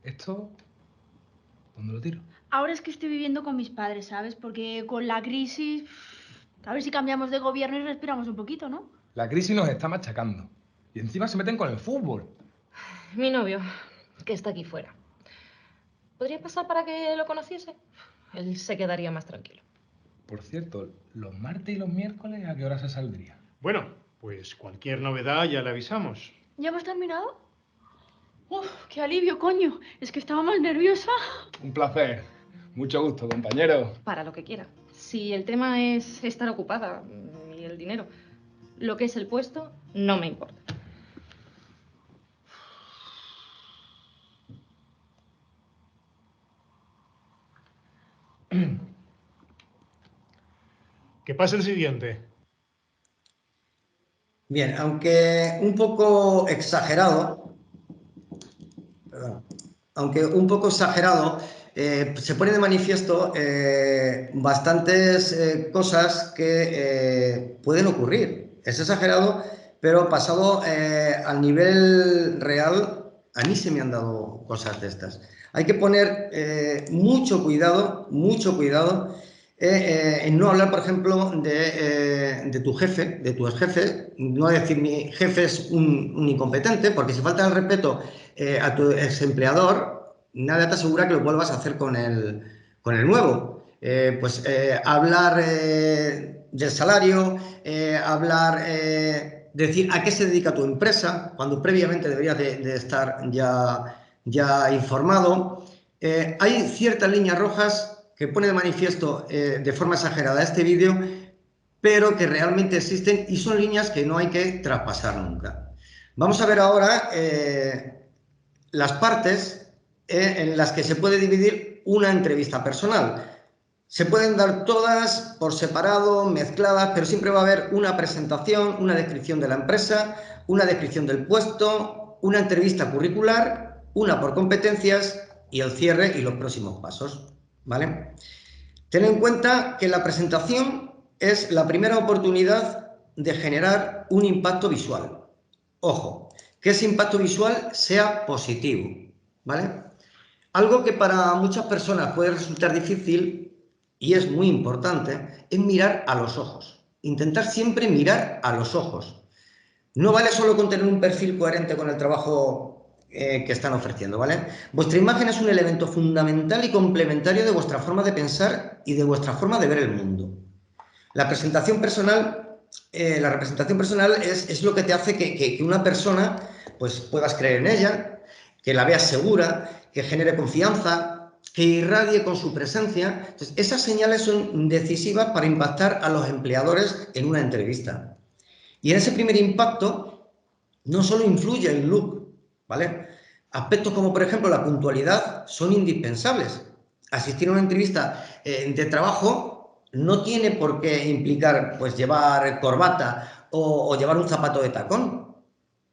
G: ¿Esto? ¿Dónde lo tiro?
J: Ahora es que estoy viviendo con mis padres, ¿sabes? Porque con la crisis, a ver si cambiamos de gobierno y respiramos un poquito, ¿no?
G: La crisis nos está machacando. Y encima se meten con el fútbol.
F: Mi novio, que está aquí fuera. ¿Podría pasar para que lo conociese? Él se quedaría más tranquilo.
G: Por cierto, los martes y los miércoles, ¿a qué hora se saldría?
H: Bueno, pues cualquier novedad ya le avisamos.
J: ¿Ya hemos terminado? ¡Uf, qué alivio, coño! Es que estaba más nerviosa.
G: Un placer. Mucho gusto, compañero.
F: Para lo que quiera. Si el tema es estar ocupada y el dinero, lo que es el puesto, no me importa.
H: Que pase el siguiente.
B: Bien, aunque un poco exagerado, se pone de manifiesto bastantes cosas que pueden ocurrir. Es exagerado, pero pasado al nivel real, a mí se me han dado cosas de estas. Hay que poner mucho cuidado en no hablar, por ejemplo, de tu jefe, de tu exjefe, no decir mi jefe es un incompetente, porque si falta el respeto a tu exempleador, nada te asegura que lo vuelvas a hacer con el nuevo. Hablar del salario, decir a qué se dedica tu empresa, cuando previamente deberías de estar ya informado. Hay ciertas líneas rojas que pone de manifiesto de forma exagerada este vídeo, pero que realmente existen y son líneas que no hay que traspasar nunca. Vamos a ver ahora las partes en las que se puede dividir una entrevista personal. Se pueden dar todas por separado, mezcladas, pero siempre va a haber una presentación, una descripción de la empresa, una descripción del puesto, una entrevista curricular, una por competencias y el cierre y los próximos pasos. ¿Vale? Ten en cuenta que la presentación es la primera oportunidad de generar un impacto visual. Ojo, que ese impacto visual sea positivo, ¿vale? Algo que para muchas personas puede resultar difícil y es muy importante es mirar a los ojos. Intentar siempre mirar a los ojos. No vale solo con tener un perfil coherente con el trabajo que están ofreciendo, ¿vale? Vuestra imagen es un elemento fundamental y complementario de vuestra forma de pensar y de vuestra forma de ver el mundo. La representación personal es lo que te hace que una persona pues, puedas creer en ella, que la veas segura, que genere confianza, que irradie con su presencia. Entonces, esas señales son decisivas para impactar a los empleadores en una entrevista. Y en ese primer impacto no solo influye el look, ¿vale? Aspectos como, por ejemplo, la puntualidad son indispensables. asistir a una entrevista de trabajo no tiene por qué implicar pues llevar corbata o llevar un zapato de tacón,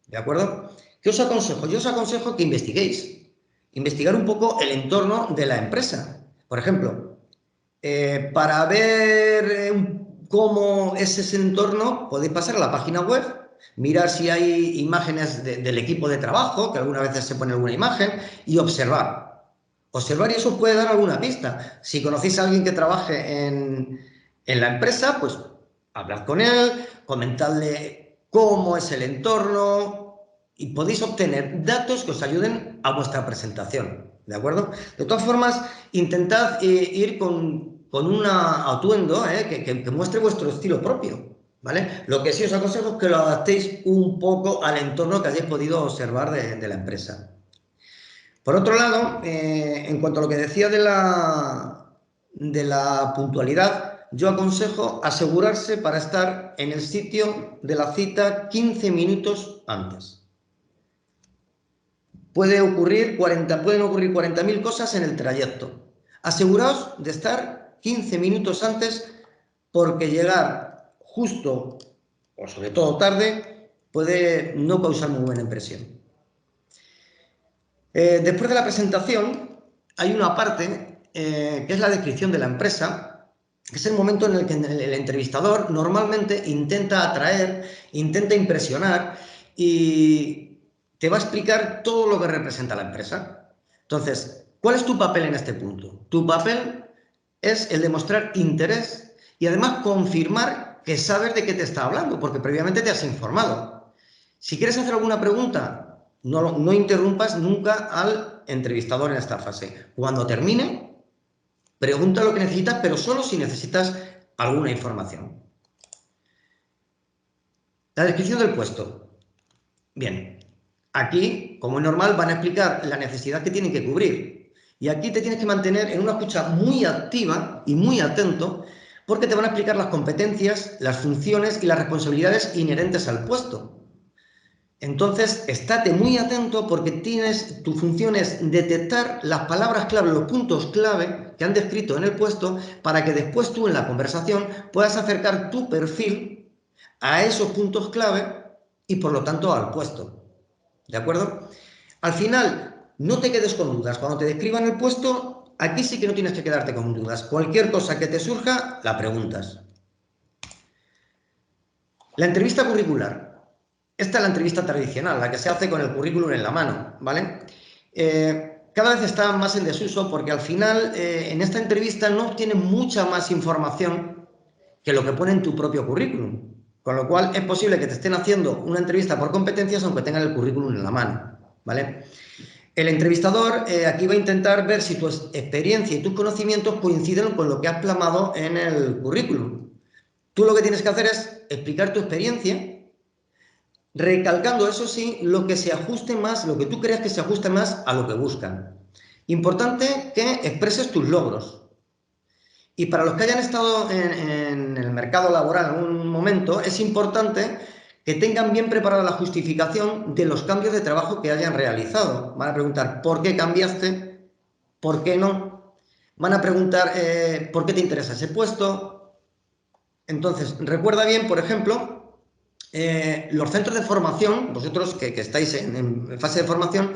B: ¿de acuerdo? ¿Qué os aconsejo? Yo os aconsejo que investiguéis, investigar un poco el entorno de la empresa. Por ejemplo, para ver cómo es ese entorno, podéis pasar a la página web, mirar si hay imágenes del equipo de trabajo, que algunas veces se pone alguna imagen, y observar. Observar, y eso os puede dar alguna pista. Si conocéis a alguien que trabaje en la empresa, pues hablad con él, comentadle cómo es el entorno y podéis obtener datos que os ayuden a vuestra presentación, ¿de acuerdo? De todas formas, intentad ir con un atuendo que muestre vuestro estilo propio, ¿vale? Lo que sí os aconsejo es que lo adaptéis un poco al entorno que hayáis podido observar de la empresa. Por otro lado, en cuanto a lo que decía de la puntualidad, yo aconsejo asegurarse para estar en el sitio de la cita 15 minutos antes. Pueden ocurrir 40.000 cosas en el trayecto. Aseguraos de estar 15 minutos antes, porque llegar justo o sobre todo tarde puede no causar muy buena impresión. Después de la presentación hay una parte que es la descripción de la empresa, que es el momento en el que el entrevistador normalmente intenta atraer, intenta impresionar y te va a explicar todo lo que representa la empresa. Entonces, ¿cuál es tu papel en este punto? Tu papel es el de mostrar interés y además confirmar que sabes de qué te está hablando, porque previamente te has informado. Si quieres hacer alguna pregunta, no interrumpas nunca al entrevistador en esta fase. Cuando termine, pregunta lo que necesitas, pero solo si necesitas alguna información. La descripción del puesto. Bien, aquí, como es normal, van a explicar la necesidad que tienen que cubrir. Y aquí te tienes que mantener en una escucha muy activa y muy atento, porque te van a explicar las competencias, las funciones y las responsabilidades inherentes al puesto. Entonces, estate muy atento, porque tu función es detectar las palabras clave, los puntos clave que han descrito en el puesto, para que después tú en la conversación puedas acercar tu perfil a esos puntos clave y por lo tanto al puesto. ¿De acuerdo? Al final, no te quedes con dudas. Cuando te describan el puesto, aquí sí que no tienes que quedarte con dudas. Cualquier cosa que te surja, la preguntas. La entrevista curricular. Esta es la entrevista tradicional, la que se hace con el currículum en la mano, ¿vale? Cada vez está más en desuso, porque al final en esta entrevista no obtienes mucha más información que lo que pone en tu propio currículum. Con lo cual es posible que te estén haciendo una entrevista por competencias aunque tengan el currículum en la mano, ¿vale? El entrevistador aquí va a intentar ver si tu experiencia y tus conocimientos coinciden con lo que has plasmado en el currículum. Tú lo que tienes que hacer es explicar tu experiencia, recalcando, eso sí, lo que se ajuste más, lo que tú creas que se ajuste más a lo que buscan. Importante que expreses tus logros. Y para los que hayan estado en el mercado laboral en un momento, es importante que tengan bien preparada la justificación de los cambios de trabajo que hayan realizado. Van a preguntar ¿por qué cambiaste? ¿Por qué no? Van a preguntar ¿por qué te interesa ese puesto? Entonces, recuerda bien, por ejemplo, los centros de formación, vosotros que estáis en fase de formación,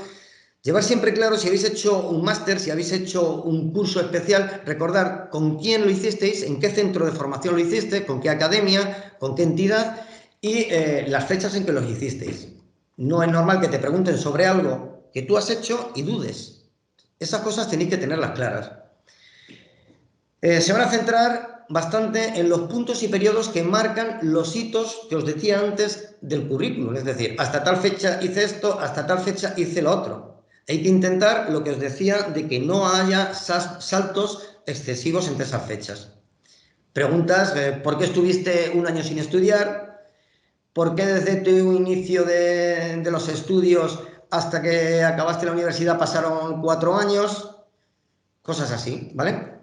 B: llevar siempre claro si habéis hecho un máster, si habéis hecho un curso especial, recordar con quién lo hicisteis, en qué centro de formación lo hicisteis, con qué academia, con qué entidad y las fechas en que los hicisteis. No es normal que te pregunten sobre algo que tú has hecho y dudes. Esas cosas tenéis que tenerlas claras. Se van a centrar bastante en los puntos y periodos que marcan los hitos que os decía antes del currículum. Es decir, hasta tal fecha hice esto, hasta tal fecha hice lo otro. Hay que intentar, lo que os decía, de que no haya saltos excesivos entre esas fechas. Preguntas, ¿por qué estuviste un año sin estudiar? ¿Por qué desde tu inicio de los estudios hasta que acabaste la universidad pasaron 4 años? Cosas así, ¿vale?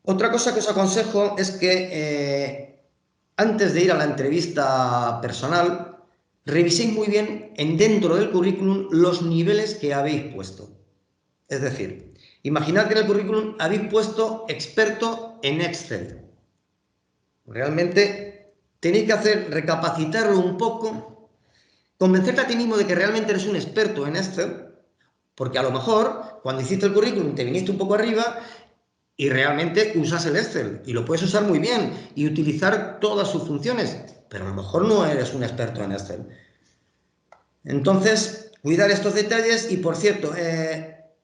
B: Otra cosa que os aconsejo es que antes de ir a la entrevista personal, reviséis muy bien dentro del currículum los niveles que habéis puesto. Es decir, imaginad que en el currículum habéis puesto experto en Excel. Realmente tenéis que recapacitarlo un poco, convencerte a ti mismo de que realmente eres un experto en Excel, porque a lo mejor cuando hiciste el currículum te viniste un poco arriba y realmente usas el Excel y lo puedes usar muy bien y utilizar todas sus funciones, pero a lo mejor no eres un experto en Excel. Entonces, cuidar estos detalles y, por cierto,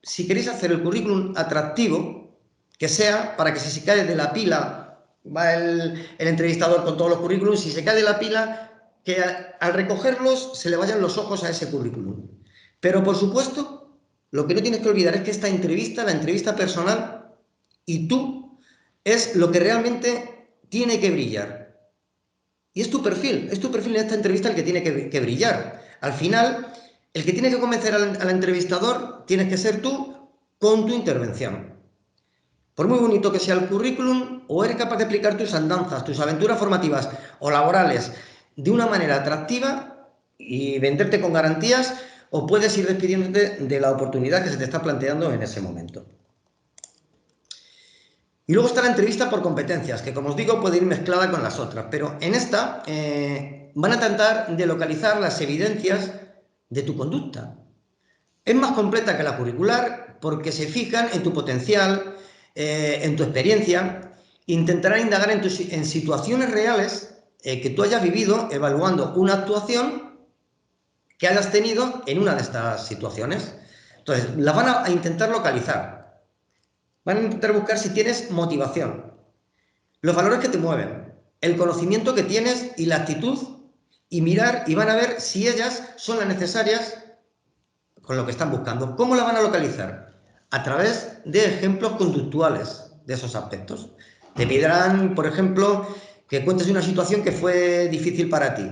B: si queréis hacer el currículum atractivo, que sea para que si se cae de la pila, va el entrevistador con todos los currículums, si se cae de la pila, que al recogerlos se le vayan los ojos a ese currículum. Pero, por supuesto, lo que no tienes que olvidar es que esta entrevista, la entrevista personal, y tú, es lo que realmente tiene que brillar. Y es tu perfil en esta entrevista el que tiene que brillar. Al final, el que tiene que convencer al entrevistador tienes que ser tú con tu intervención. Por muy bonito que sea el currículum, o eres capaz de explicar tus andanzas, tus aventuras formativas o laborales de una manera atractiva y venderte con garantías, o puedes ir despidiéndote de la oportunidad que se te está planteando en ese momento. Y luego está la entrevista por competencias, que como os digo puede ir mezclada con las otras, pero en esta van a tratar de localizar las evidencias de tu conducta. Es más completa que la curricular porque se fijan en tu potencial, en tu experiencia, intentarán indagar en situaciones reales que tú hayas vivido evaluando una actuación que hayas tenido en una de estas situaciones. Entonces, las van a intentar localizar. Van a intentar buscar si tienes motivación, los valores que te mueven, el conocimiento que tienes y la actitud, y mirar y van a ver si ellas son las necesarias con lo que están buscando. ¿Cómo la van a localizar? A través de ejemplos conductuales de esos aspectos. Te pedirán, por ejemplo, que cuentes una situación que fue difícil para ti.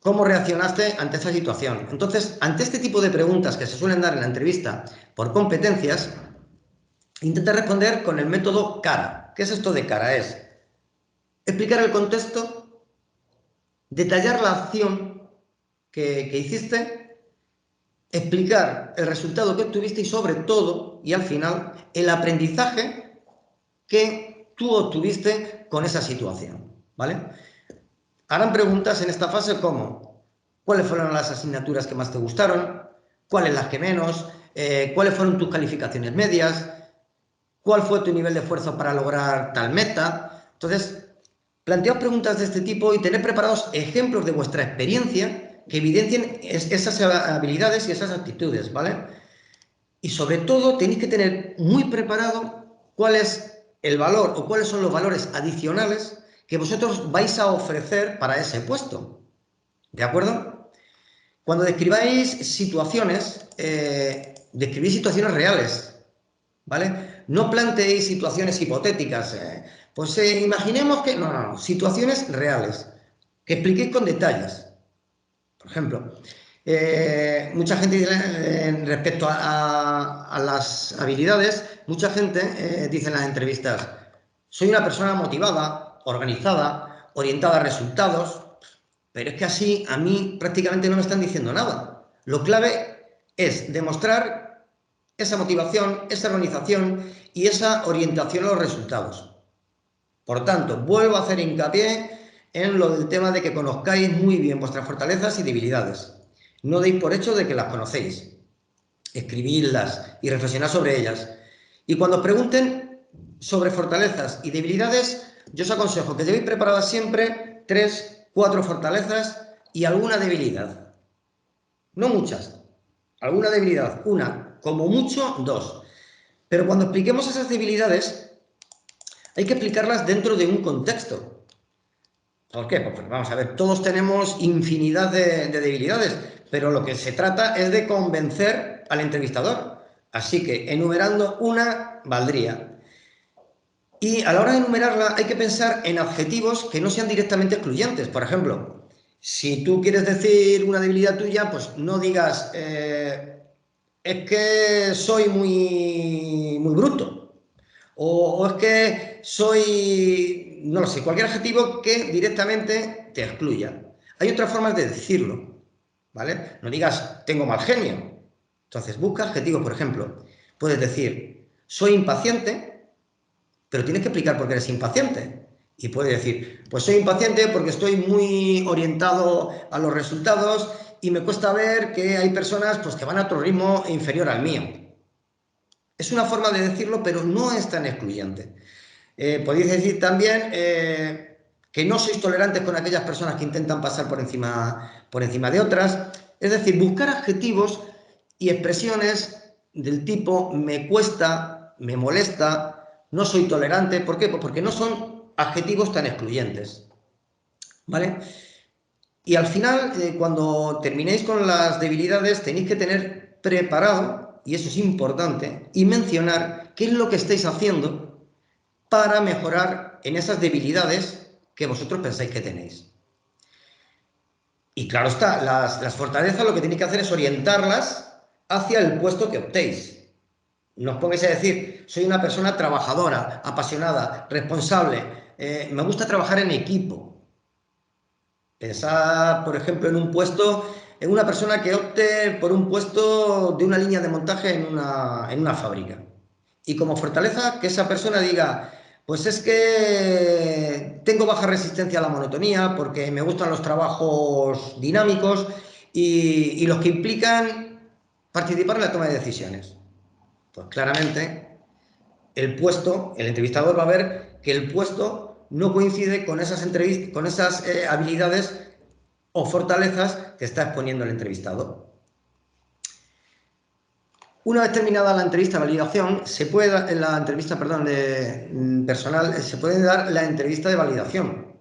B: ¿Cómo reaccionaste ante esa situación? Entonces, ante este tipo de preguntas que se suelen dar en la entrevista por competencias, intenta responder con el método CARA. ¿Qué es esto de CARA? Es explicar el contexto, detallar la acción que hiciste, explicar el resultado que obtuviste y, sobre todo, y al final, el aprendizaje que tú obtuviste con esa situación, ¿vale? Harán preguntas en esta fase como ¿cuáles fueron las asignaturas que más te gustaron? ¿Cuáles las que menos? ¿Cuáles fueron tus calificaciones medias? ¿Cuál fue tu nivel de esfuerzo para lograr tal meta? Entonces, planteaos preguntas de este tipo y tened preparados ejemplos de vuestra experiencia que evidencien esas habilidades y esas actitudes, ¿vale? Y sobre todo tenéis que tener muy preparado cuál es el valor o cuáles son los valores adicionales que vosotros vais a ofrecer para ese puesto, ¿de acuerdo? Cuando describáis situaciones, describís situaciones reales, ¿vale? No planteéis situaciones hipotéticas. Pues imaginemos que... No, situaciones reales, que expliquéis con detalles. Por ejemplo, mucha gente dice, respecto a las habilidades, mucha gente dice en las entrevistas, soy una persona motivada, organizada, orientada a resultados, pero es que así a mí prácticamente no me están diciendo nada. Lo clave es demostrar esa motivación, esa organización y esa orientación a los resultados. Por tanto, vuelvo a hacer hincapié en lo del tema de que conozcáis muy bien vuestras fortalezas y debilidades. No deis por hecho de que las conocéis. Escribidlas y reflexionad sobre ellas. Y cuando os pregunten sobre fortalezas y debilidades, yo os aconsejo que llevéis preparadas siempre 3, 4 fortalezas y alguna debilidad. No muchas, alguna debilidad, una, como mucho 2. Pero cuando expliquemos esas debilidades, hay que explicarlas dentro de un contexto. ¿Por qué? Pues vamos a ver, todos tenemos infinidad de debilidades, pero lo que se trata es de convencer al entrevistador. Así que enumerando una valdría. Y a la hora de enumerarla hay que pensar en adjetivos que no sean directamente excluyentes. Por ejemplo, si tú quieres decir una debilidad tuya, pues no digas es que soy muy bruto. O es que soy, no lo sé, cualquier adjetivo que directamente te excluya. Hay otras formas de decirlo, ¿vale? No digas tengo mal genio, Entonces, busca adjetivos, por ejemplo. Puedes decir, soy impaciente, pero tienes que explicar por qué eres impaciente. Y puedes decir, pues soy impaciente porque estoy muy orientado a los resultados y me cuesta ver que hay personas pues, que van a otro ritmo inferior al mío. Es una forma de decirlo, pero no es tan excluyente. Podéis decir también que no sois tolerantes con aquellas personas que intentan pasar por encima de otras. Es decir, buscar adjetivos y expresiones del tipo me cuesta, me molesta, no soy tolerante. ¿Por qué? Pues porque no son adjetivos tan excluyentes. ¿Vale? Y al final, cuando terminéis con las debilidades, tenéis que tener preparado, y eso es importante, y mencionar qué es lo que estáis haciendo para mejorar en esas debilidades que vosotros pensáis que tenéis. Y claro está, las fortalezas lo que tenéis que hacer es orientarlas hacia el puesto que optéis. No os pongáis a decir, soy una persona trabajadora, apasionada, responsable, me gusta trabajar en equipo. Pensad, por ejemplo, en un puesto, en una persona que opte por un puesto de una línea de montaje en una fábrica. Y como fortaleza, que esa persona diga, pues es que tengo baja resistencia a la monotonía porque me gustan los trabajos dinámicos y los que implican participar en la toma de decisiones. Pues claramente el entrevistador va a ver que el puesto no coincide con esas habilidades o fortalezas que está exponiendo el entrevistado. Una vez terminada la entrevista de validación, personal, se puede dar la entrevista de validación.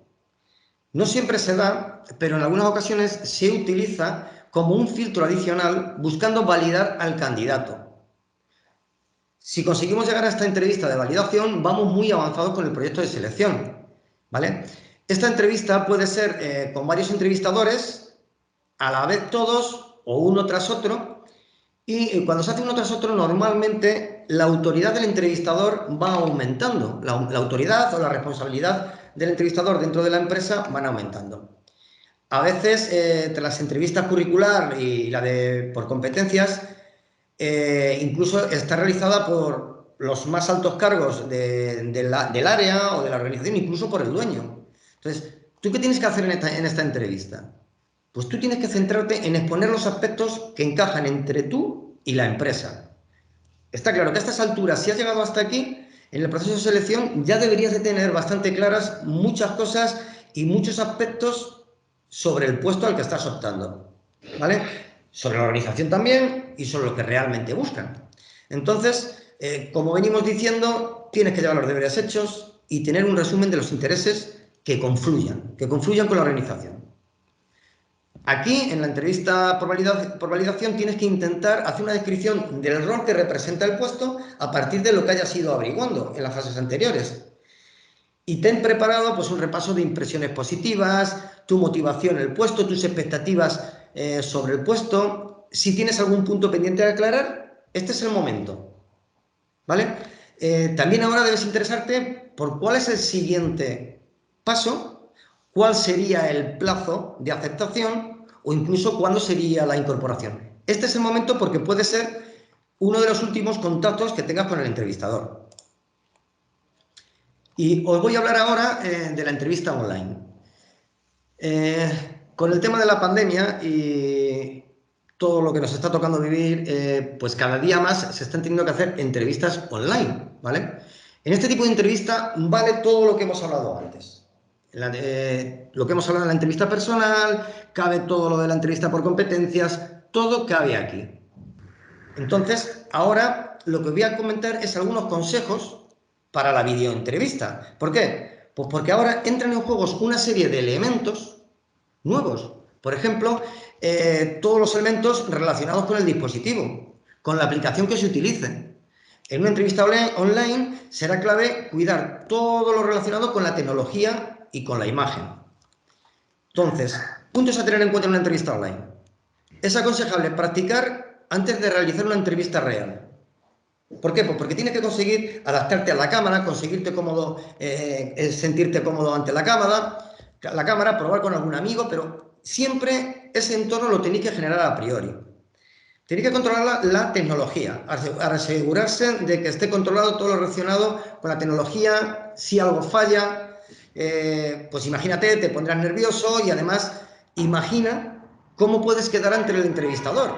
B: No siempre se da, pero en algunas ocasiones se utiliza como un filtro adicional buscando validar al candidato. Si conseguimos llegar a esta entrevista de validación, vamos muy avanzados con el proyecto de selección, ¿vale? Esta entrevista puede ser con varios entrevistadores, a la vez todos o uno tras otro, y cuando se hace uno tras otro, normalmente la autoridad del entrevistador va aumentando. La autoridad o la responsabilidad del entrevistador dentro de la empresa van aumentando. A veces, entre las entrevistas curricular y la por competencias, incluso está realizada por los más altos cargos del área o de la organización, incluso por el dueño. Entonces, ¿tú qué tienes que hacer en esta entrevista? Pues tú tienes que centrarte en exponer los aspectos que encajan entre tú y la empresa. Está claro que a estas alturas, si has llegado hasta aquí, en el proceso de selección ya deberías de tener bastante claras muchas cosas y muchos aspectos sobre el puesto al que estás optando, ¿vale? Sobre la organización también y sobre lo que realmente buscan. Entonces, como venimos diciendo, tienes que llevar los deberes hechos y tener un resumen de los intereses que confluyan con la organización. Aquí, en la entrevista por validación, tienes que intentar hacer una descripción del rol que representa el puesto a partir de lo que hayas ido averiguando en las fases anteriores. Y ten preparado pues, un repaso de impresiones positivas, tu motivación en el puesto, tus expectativas sobre el puesto. Si tienes algún punto pendiente de aclarar, este es el momento, ¿vale? También ahora debes interesarte por cuál es el siguiente paso, cuál sería el plazo de aceptación o incluso cuándo sería la incorporación. Este es el momento porque puede ser uno de los últimos contactos que tengas con el entrevistador. Y os voy a hablar ahora de la entrevista online. Con el tema de la pandemia y todo lo que nos está tocando vivir, pues cada día más se están teniendo que hacer entrevistas online, ¿vale? En este tipo de entrevista vale todo lo que hemos hablado antes. Lo que hemos hablado en la entrevista personal, cabe todo lo de la entrevista por competencias, todo cabe aquí. Entonces, ahora lo que voy a comentar es algunos consejos para la videoentrevista. ¿Por qué? Pues porque ahora entran en juego una serie de elementos nuevos. Por ejemplo, todos los elementos relacionados con el dispositivo, con la aplicación que se utilice. En una entrevista online será clave cuidar todo lo relacionado con la tecnología y con la imagen. Entonces, puntos a tener en cuenta en una entrevista online. Es aconsejable practicar antes de realizar una entrevista real. ¿Por qué? Pues porque tienes que conseguir adaptarte a la cámara, conseguirte cómodo, sentirte cómodo ante la cámara, probar con algún amigo, pero siempre ese entorno lo tenéis que generar a priori. Tenéis que controlar la tecnología, asegurarse de que esté controlado todo lo relacionado con la tecnología. Si algo falla, pues imagínate, te pondrás nervioso y además imagina cómo puedes quedar ante el entrevistador.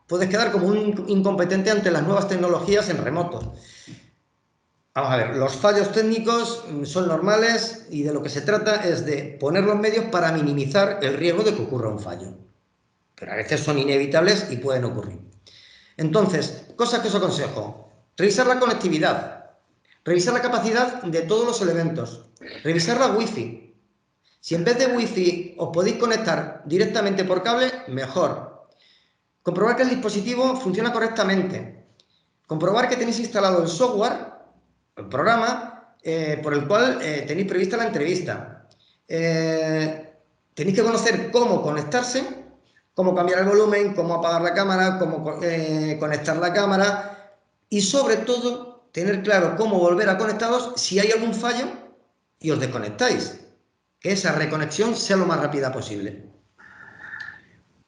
B: Puedes quedar como un incompetente ante las nuevas tecnologías en remoto. Vamos a ver, los fallos técnicos son normales y de lo que se trata es de poner los medios para minimizar el riesgo de que ocurra un fallo. Pero a veces son inevitables y pueden ocurrir. Entonces, cosas que os aconsejo. Revisar la conectividad. Revisar la capacidad de todos los elementos. Revisar la Wi-Fi. Si en vez de Wi-Fi os podéis conectar directamente por cable, mejor. Comprobar que el dispositivo funciona correctamente. Comprobar que tenéis instalado el software, el programa, por el cual tenéis prevista la entrevista. Tenéis que conocer cómo conectarse, cómo cambiar el volumen, cómo apagar la cámara, cómo conectar la cámara y sobre todo tener claro cómo volver a conectaros si hay algún fallo y os desconectáis. Que esa reconexión sea lo más rápida posible.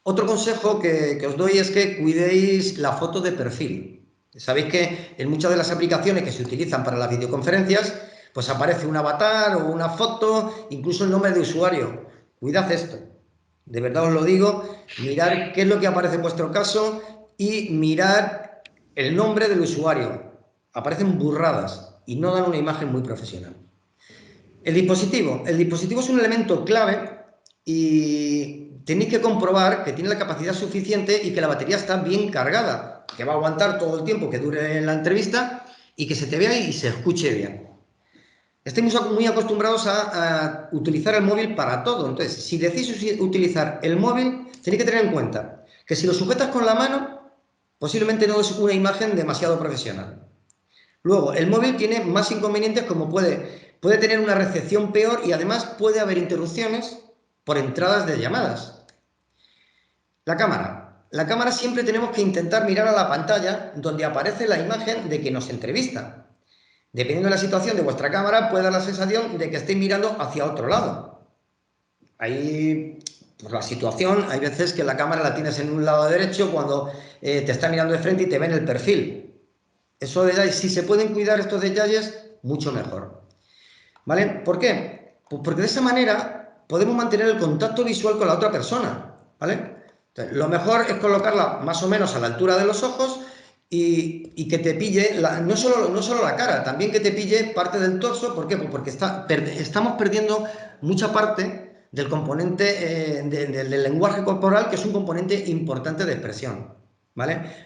B: Otro consejo que os doy es que cuidéis la foto de perfil. Sabéis que en muchas de las aplicaciones que se utilizan para las videoconferencias, pues aparece un avatar o una foto, incluso el nombre de usuario. Cuidad esto. De verdad os lo digo, mirad qué es lo que aparece en vuestro caso y mirad el nombre del usuario. Aparecen burradas y no dan una imagen muy profesional. El dispositivo es un elemento clave y tenéis que comprobar que tiene la capacidad suficiente y que la batería está bien cargada, que va a aguantar todo el tiempo que dure la entrevista y que se te vea y se escuche bien. Estáis muy acostumbrados a utilizar el móvil para todo. Entonces, si decís utilizar el móvil, tenéis que tener en cuenta que si lo sujetas con la mano, posiblemente no es una imagen demasiado profesional. Luego, el móvil tiene más inconvenientes como puede tener una recepción peor y además puede haber interrupciones por entradas de llamadas. La cámara. La cámara siempre tenemos que intentar mirar a la pantalla donde aparece la imagen de que nos entrevista. Dependiendo de la situación de vuestra cámara, puede dar la sensación de que estéis mirando hacia otro lado. Ahí, por la situación, hay veces que la cámara la tienes en un lado derecho cuando te está mirando de frente y te ven el perfil. Esos detalles, si se pueden cuidar estos detalles, mucho mejor. ¿Vale? ¿Por qué? Pues porque de esa manera podemos mantener el contacto visual con la otra persona. ¿Vale? Entonces, lo mejor es colocarla más o menos a la altura de los ojos y que te pille, no solo la cara, también que te pille parte del torso. ¿Por qué? Pues porque estamos perdiendo mucha parte del componente del lenguaje corporal, que es un componente importante de expresión. ¿Vale?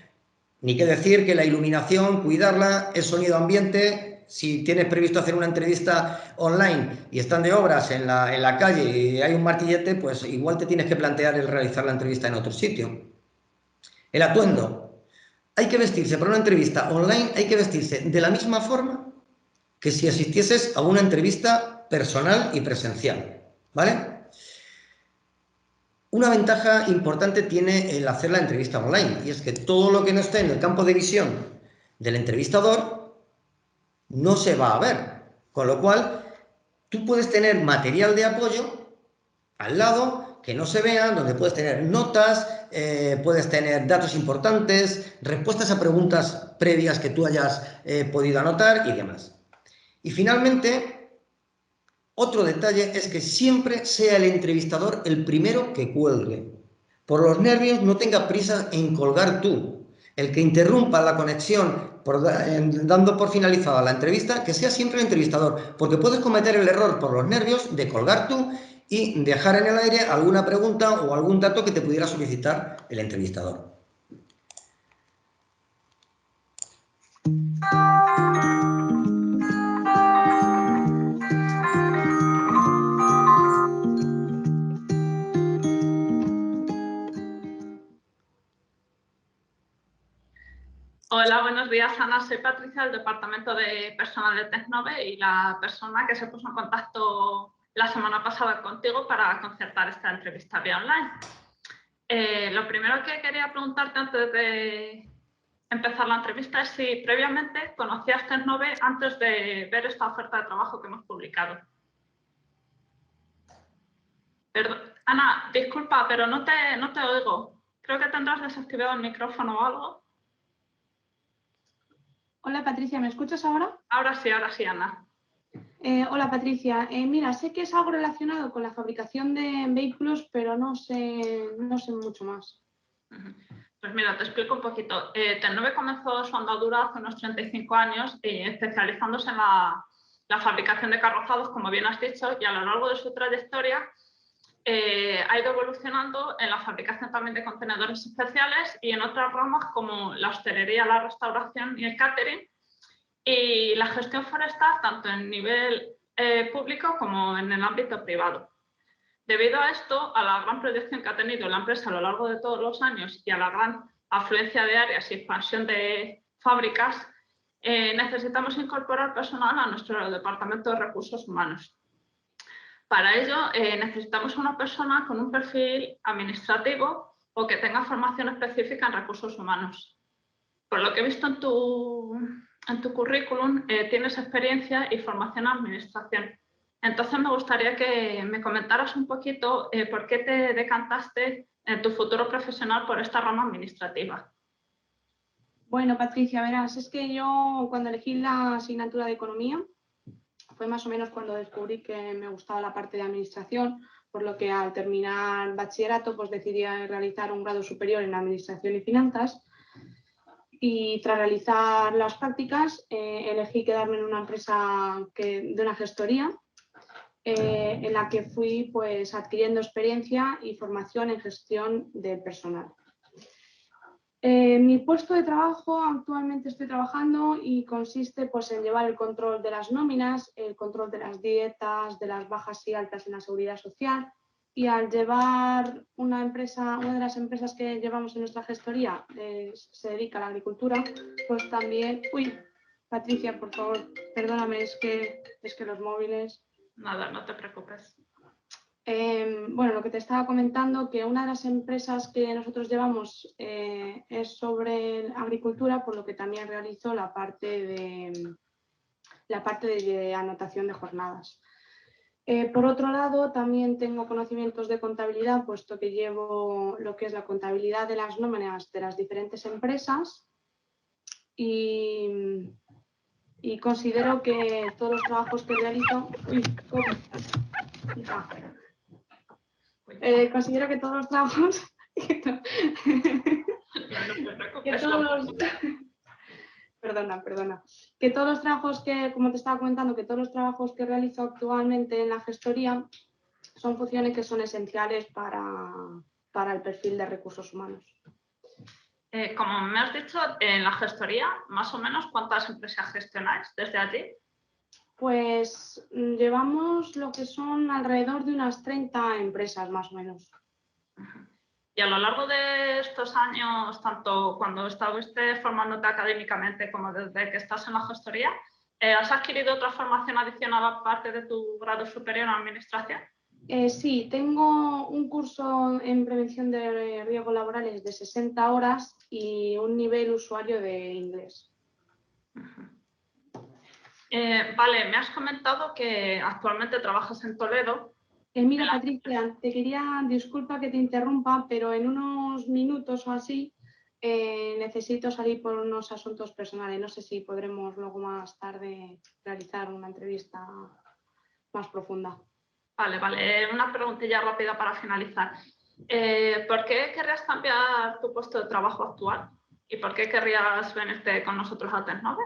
B: Ni qué decir que la iluminación, cuidarla, el sonido ambiente. Si tienes previsto hacer una entrevista online y están de obras en la calle y hay un martillete, pues igual te tienes que plantear el realizar la entrevista en otro sitio. El atuendo. Hay que vestirse para una entrevista online, hay que vestirse de la misma forma que si asistieses a una entrevista personal y presencial. ¿Vale? Una ventaja importante tiene el hacer la entrevista online, y es que todo lo que no esté en el campo de visión del entrevistador no se va a ver, con lo cual tú puedes tener material de apoyo al lado que no se vea, donde puedes tener notas, puedes tener datos importantes, respuestas a preguntas previas que tú hayas podido anotar y demás. Y finalmente, otro detalle es que siempre sea el entrevistador el primero que cuelgue. Por los nervios no tenga prisa en colgar tú. El que interrumpa la conexión dando por finalizada la entrevista, que sea siempre el entrevistador, porque puedes cometer el error por los nervios de colgar tú y dejar en el aire alguna pregunta o algún dato que te pudiera solicitar el entrevistador.
K: Hola, buenos días, Ana. Soy Patricia del Departamento de Personal de Tecnove y la persona que se puso en contacto la semana pasada contigo para concertar esta entrevista vía online. Lo primero que quería preguntarte antes de empezar la entrevista es si previamente conocías Tecnove antes de ver esta oferta de trabajo que hemos publicado. Perdón, Ana, disculpa, pero no te oigo. Creo que tendrás desactivado el micrófono o algo.
L: Hola Patricia, ¿me escuchas ahora?
K: Ahora sí, Ana.
L: Hola Patricia, mira, sé que es algo relacionado con la fabricación de vehículos, pero no sé mucho más.
K: Pues mira, te explico un poquito. Tecnove comenzó su andadura hace unos 35 años, especializándose en la fabricación de carrozados, como bien has dicho, y a lo largo de su trayectoria ha ido evolucionando en la fabricación también de contenedores especiales y en otras ramas como la hostelería, la restauración y el catering, y la gestión forestal tanto en nivel público como en el ámbito privado. Debido a esto, a la gran proyección que ha tenido la empresa a lo largo de todos los años y a la gran afluencia de áreas y expansión de fábricas, necesitamos incorporar personal a nuestro departamento de recursos humanos. Para ello, necesitamos una persona con un perfil administrativo o que tenga formación específica en recursos humanos. Por lo que he visto en tu currículum, tienes experiencia y formación en administración. Entonces me gustaría que me comentaras un poquito por qué te decantaste en tu futuro profesional por esta rama administrativa.
L: Bueno, Patricia, verás, es que yo cuando elegí la asignatura de Economía fue más o menos cuando descubrí que me gustaba la parte de administración, por lo que al terminar bachillerato pues decidí realizar un grado superior en Administración y Finanzas. Y tras realizar las prácticas elegí quedarme en una empresa de una gestoría en la que fui pues adquiriendo experiencia y formación en gestión del personal. Mi puesto de trabajo actualmente estoy trabajando y consiste pues en llevar el control de las nóminas, el control de las dietas, de las bajas y altas en la seguridad social. Y al llevar una de las empresas que llevamos en nuestra gestoría se dedica a la agricultura, pues también... Uy, Patricia, por favor, perdóname, es que los móviles...
K: Nada, no te preocupes.
L: Bueno, lo que te estaba comentando, que una de las empresas que nosotros llevamos es sobre agricultura, por lo que también realizo la parte de anotación de jornadas. Por otro lado, también tengo conocimientos de contabilidad, puesto que llevo lo que es la contabilidad de las nóminas de las diferentes empresas y considero que todos los trabajos que realizo... considero que todos los trabajos... Perdona. Que todos los trabajos que, como te estaba comentando, que todos los trabajos que realizo actualmente en la gestoría son funciones que son esenciales para el perfil de recursos humanos.
K: Como me has dicho, en la gestoría, más o menos, ¿cuántas empresas gestionáis desde allí?
L: Pues llevamos lo que son alrededor de unas 30 empresas, más o menos.
K: Y a lo largo de estos años, tanto cuando estuviste formándote académicamente como desde que estás en la gestoría, ¿has adquirido otra formación adicional aparte de tu grado superior en administración?
L: Sí, tengo un curso en prevención de riesgos laborales de 60 horas y un nivel usuario de inglés.
K: Vale, me has comentado que actualmente trabajas en Toledo.
L: Mira, Patricia, disculpa que te interrumpa, pero en unos minutos o así necesito salir por unos asuntos personales. No sé si podremos luego más tarde realizar una entrevista más profunda.
K: Vale. Una preguntilla rápida para finalizar. ¿Por qué querrías cambiar tu puesto de trabajo actual? ¿Y por qué querrías venirte con nosotros a Tecnove?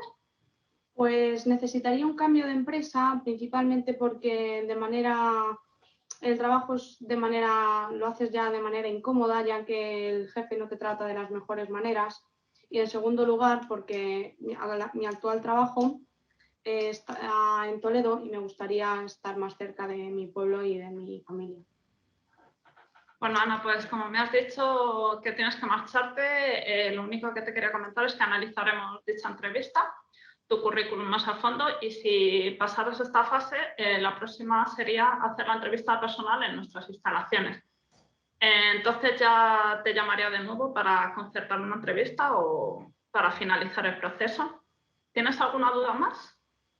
L: Pues necesitaría un cambio de empresa, principalmente porque el trabajo lo haces ya de manera incómoda, ya que el jefe no te trata de las mejores maneras. Y en segundo lugar, porque mi actual trabajo está en Toledo y me gustaría estar más cerca de mi pueblo y de mi familia.
K: Bueno, Ana, pues como me has dicho que tienes que marcharte, lo único que te quería comentar es que analizaremos dicha entrevista, tu currículum más a fondo, y si pasaras esta fase, la próxima sería hacer la entrevista personal en nuestras instalaciones. Entonces ya te llamaría de nuevo para concertar una entrevista o para finalizar el proceso. ¿Tienes alguna duda más?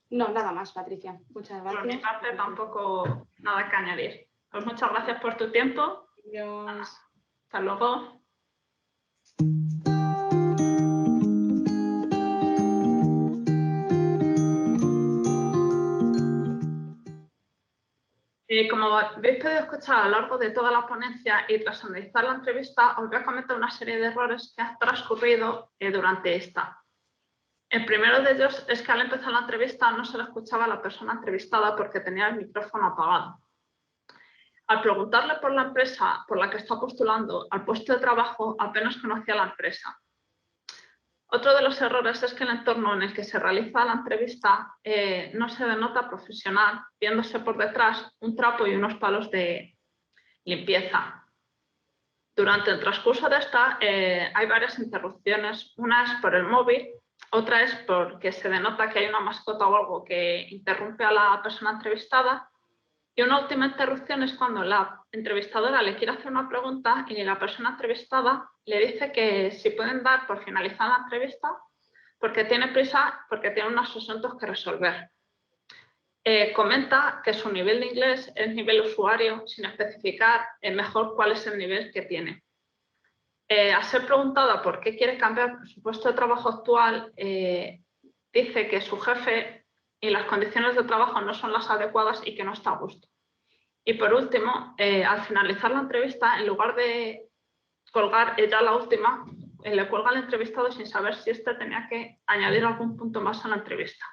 L: No, nada más, Patricia. Muchas gracias.
K: Por mi parte tampoco nada que añadir. Pues muchas gracias por tu tiempo.
L: Adiós.
K: Hasta luego. Como habéis podido escuchar a lo largo de toda la ponencia y tras analizar la entrevista, os voy a comentar una serie de errores que han transcurrido durante esta. El primero de ellos es que al empezar la entrevista no se le escuchaba a la persona entrevistada porque tenía el micrófono apagado. Al preguntarle por la empresa por la que está postulando al puesto de trabajo, apenas conocía la empresa. Otro de los errores es que el entorno en el que se realiza la entrevista no se denota profesional, viéndose por detrás un trapo y unos palos de limpieza. Durante el transcurso de esta hay varias interrupciones. Una es por el móvil, otra es porque se denota que hay una mascota o algo que interrumpe a la persona entrevistada. Y una última interrupción es cuando la entrevistadora le quiere hacer una pregunta y la persona entrevistada le dice que si pueden dar por finalizar la entrevista porque tiene prisa, porque tiene unos asuntos que resolver. Comenta que su nivel de inglés es nivel usuario sin especificar mejor cuál es el nivel que tiene. Al ser preguntada por qué quiere cambiar su puesto de trabajo actual, dice que su jefe y las condiciones de trabajo no son las adecuadas y que no está a gusto. Y por último, al finalizar la entrevista, en lugar de colgar ella la última, le cuelga al entrevistado sin saber si éste tenía que añadir algún punto más a la entrevista.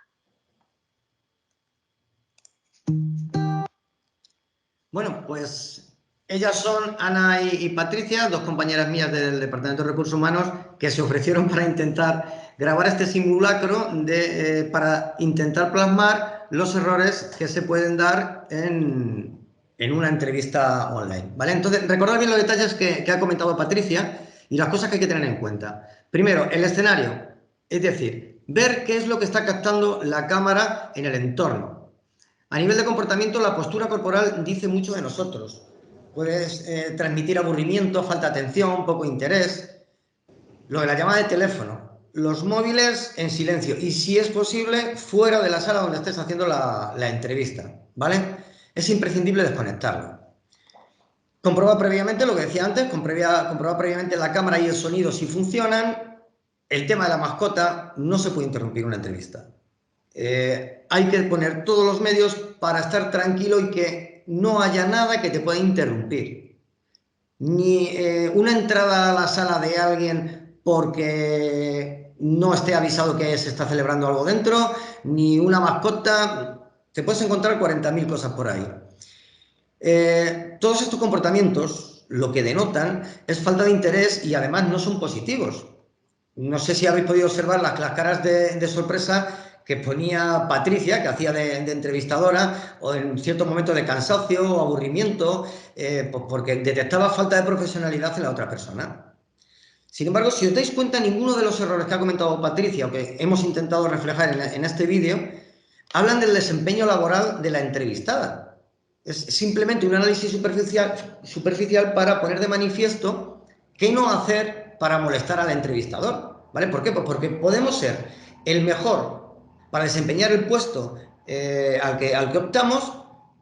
B: Bueno, pues ellas son Ana y Patricia, dos compañeras mías del Departamento de Recursos Humanos que se ofrecieron para intentar grabar este simulacro para intentar plasmar los errores que se pueden dar en una entrevista online, ¿vale? Entonces, recordad bien los detalles que ha comentado Patricia y las cosas que hay que tener en cuenta. Primero, el escenario, es decir, ver qué es lo que está captando la cámara en el entorno. A nivel de comportamiento, la postura corporal dice mucho de nosotros. Puedes transmitir aburrimiento, falta de atención, poco interés. Lo de la llamada de teléfono, los móviles en silencio y, si es posible, fuera de la sala donde estés haciendo la entrevista, ¿vale? Es imprescindible desconectarlo. Comprobar previamente, lo que decía antes, comprobar previamente la cámara y el sonido si funcionan. El tema de la mascota, no se puede interrumpir una entrevista. Hay que poner todos los medios para estar tranquilo y que no haya nada que te pueda interrumpir. Ni una entrada a la sala de alguien porque no esté avisado que se está celebrando algo dentro, ni una mascota. Te puedes encontrar 40.000 cosas por ahí. Todos estos comportamientos lo que denotan es falta de interés y además no son positivos. No sé si habéis podido observar las caras de sorpresa que ponía Patricia, que hacía de entrevistadora, o en cierto momento de cansancio o aburrimiento, pues porque detectaba falta de profesionalidad en la otra persona. Sin embargo, si os dais cuenta, ninguno de los errores que ha comentado Patricia o que hemos intentado reflejar en este vídeo hablan del desempeño laboral de la entrevistada. Es simplemente un análisis superficial para poner de manifiesto qué no hacer para molestar al entrevistador, ¿vale? ¿Por qué? Pues porque podemos ser el mejor para desempeñar el puesto al que optamos,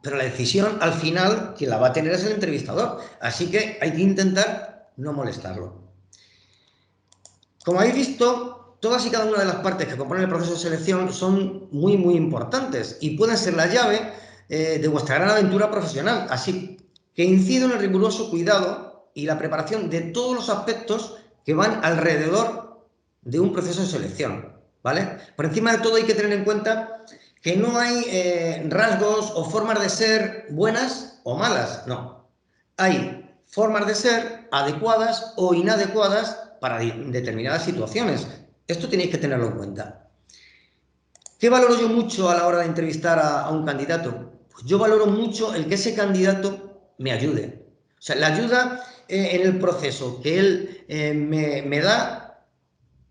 B: pero la decisión al final quien la va a tener es el entrevistador. Así que hay que intentar no molestarlo. Como habéis visto, todas y cada una de las partes que componen el proceso de selección son muy, muy importantes y pueden ser la llave de vuestra gran aventura profesional. Así que incido en el riguroso cuidado y la preparación de todos los aspectos que van alrededor de un proceso de selección, ¿vale? Por encima de todo hay que tener en cuenta que no hay rasgos o formas de ser buenas o malas, no. Hay formas de ser adecuadas o inadecuadas para determinadas situaciones. Esto tenéis que tenerlo en cuenta. ¿Qué valoro yo mucho a la hora de entrevistar a un candidato? Pues yo valoro mucho el que ese candidato me ayude. O sea, la ayuda en el proceso que él me da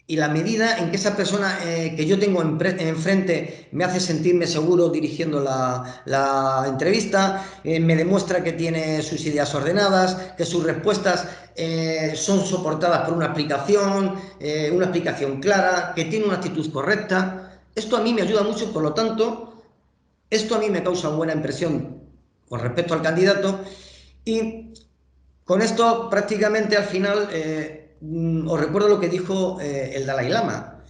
B: y la medida en que esa persona que yo tengo enfrente me hace sentirme seguro dirigiendo la entrevista, me demuestra que tiene sus ideas ordenadas, que sus respuestas son soportadas por una explicación clara, que tiene una actitud correcta. Esto a mí me ayuda mucho, por lo tanto, esto a mí me causa buena impresión con respecto al candidato y con esto prácticamente al final os recuerdo lo que dijo el Dalai Lama.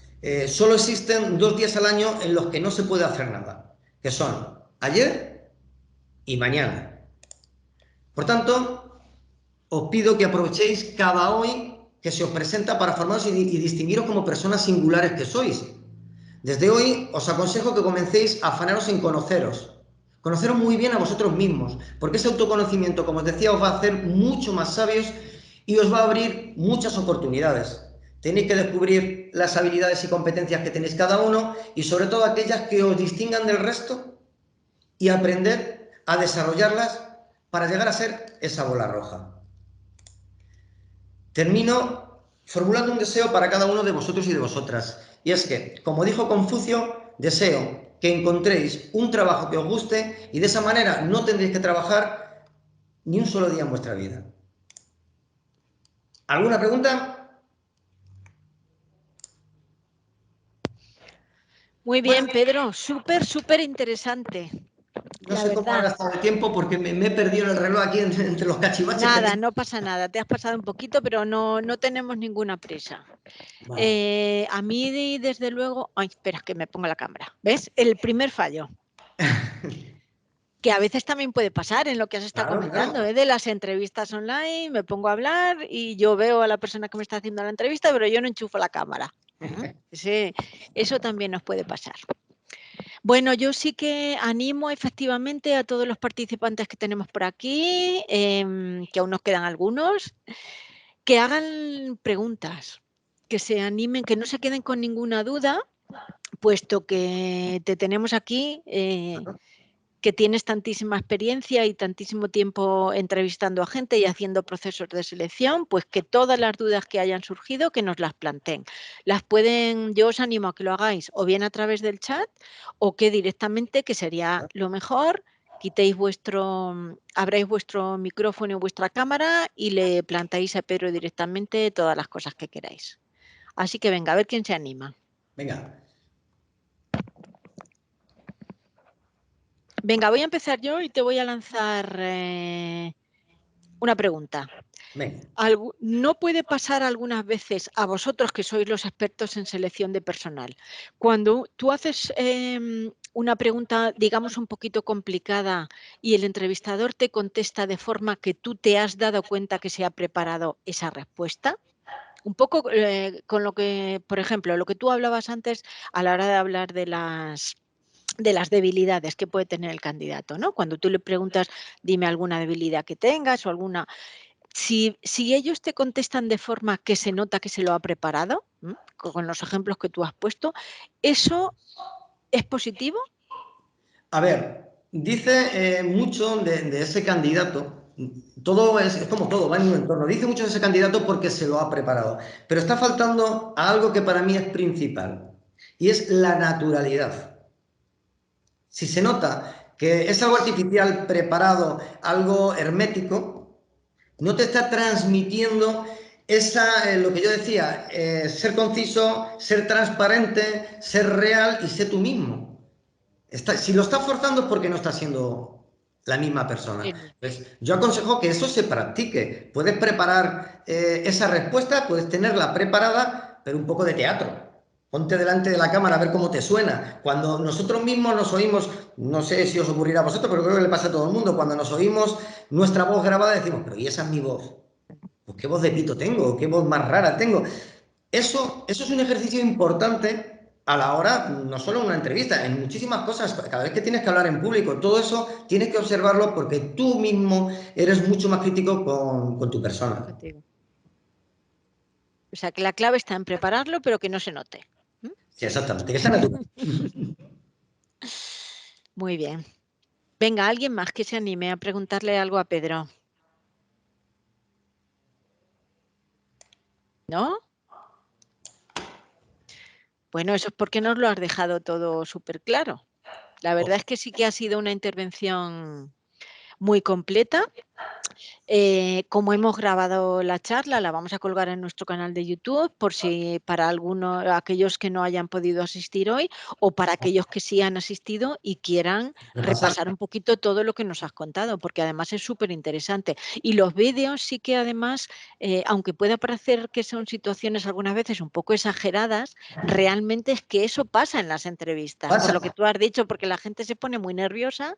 B: Solo existen 2 días al año en los que no se puede hacer nada, que son ayer y mañana. Por tanto, os pido que aprovechéis cada hoy que se os presenta para formaros y distinguiros como personas singulares que sois. Desde hoy os aconsejo que comencéis a afanaros en conoceros muy bien a vosotros mismos, porque ese autoconocimiento, como os decía, os va a hacer mucho más sabios y os va a abrir muchas oportunidades. Tenéis que descubrir las habilidades y competencias que tenéis cada uno y sobre todo aquellas que os distingan del resto y aprender a desarrollarlas para llegar a ser esa bola roja. Termino formulando un deseo para cada uno de vosotros y de vosotras, y es que, como dijo Confucio, deseo que encontréis un trabajo que os guste y de esa manera no tendréis que trabajar ni un solo día en vuestra vida. ¿Alguna pregunta?
A: Muy bien, Pedro, súper interesante.
B: No sé cómo ha gastado el tiempo porque me he perdido en el reloj aquí entre los cachivaches.
A: Nada, no pasa nada, te has pasado un poquito, pero no tenemos ninguna prisa. Vale. A mí, desde luego... Ay, espera, que me ponga la cámara. ¿Ves? El primer fallo. Que a veces también puede pasar en lo que has estado comentando, de las entrevistas online, me pongo a hablar y yo veo a la persona que me está haciendo la entrevista, pero yo no enchufo la cámara. Sí, eso también nos puede pasar. Bueno, yo sí que animo efectivamente a todos los participantes que tenemos por aquí, que aún nos quedan algunos, que hagan preguntas, que se animen, que no se queden con ninguna duda, puesto que te tenemos aquí, que tienes tantísima experiencia y tantísimo tiempo entrevistando a gente y haciendo procesos de selección, pues que todas las dudas que hayan surgido, que nos las planteen. Yo os animo a que lo hagáis o bien a través del chat o que directamente, que sería lo mejor, abráis vuestro micrófono y vuestra cámara y le plantáis a Pedro directamente todas las cosas que queráis. Así que venga, a ver quién se anima.
B: Venga.
A: Venga, voy a empezar yo y te voy a lanzar una pregunta.
B: Venga.
A: ¿No puede pasar algunas veces a vosotros que sois los expertos en selección de personal, cuando tú haces una pregunta, digamos, un poquito complicada y el entrevistador te contesta de forma que tú te has dado cuenta que se ha preparado esa respuesta? Un poco con lo que, por ejemplo, lo que tú hablabas antes a la hora de hablar de las debilidades que puede tener el candidato, ¿no? Cuando tú le preguntas, dime alguna debilidad que tengas o alguna... Si ellos te contestan de forma que se nota que se lo ha preparado, con los ejemplos que tú has puesto, ¿eso es positivo?
B: A ver, dice mucho de ese candidato. Todo es como todo, va en un entorno. Dice mucho de ese candidato porque se lo ha preparado. Pero está faltando a algo que para mí es principal, y es la naturalidad. Si se nota que es algo artificial, preparado, algo hermético, no te está transmitiendo lo que yo decía, ser conciso, ser transparente, ser real y ser tú mismo. Si lo estás forzando es porque no estás siendo la misma persona. Entonces, yo aconsejo que eso se practique. Puedes preparar esa respuesta, puedes tenerla preparada, pero un poco de teatro. Ponte delante de la cámara a ver cómo te suena. Cuando nosotros mismos nos oímos, no sé si os ocurrirá a vosotros, pero creo que le pasa a todo el mundo, cuando nos oímos nuestra voz grabada decimos, pero ¿y esa es mi voz? Pues ¿qué voz de pito tengo? ¿Qué voz más rara tengo? Eso es un ejercicio importante a la hora, no solo en una entrevista, en muchísimas cosas, cada vez que tienes que hablar en público, todo eso tienes que observarlo porque tú mismo eres mucho más crítico con tu persona.
A: O sea, que la clave está en prepararlo, pero que no se note.
B: Sí, exactamente, que sea natural.
A: Muy bien. Venga, alguien más que se anime a preguntarle algo a Pedro. ¿No? Bueno, eso es porque nos lo has dejado todo súper claro. La verdad es que sí que ha sido una intervención muy completa. Como hemos grabado la charla, la vamos a colgar en nuestro canal de YouTube por si para aquellos que no hayan podido asistir hoy o para aquellos que sí han asistido y quieran repasar un poquito todo lo que nos has contado, porque además es súper interesante. Y los vídeos sí que además, aunque pueda parecer que son situaciones algunas veces un poco exageradas, realmente es que eso pasa en las entrevistas, por lo que tú has dicho, porque la gente se pone muy nerviosa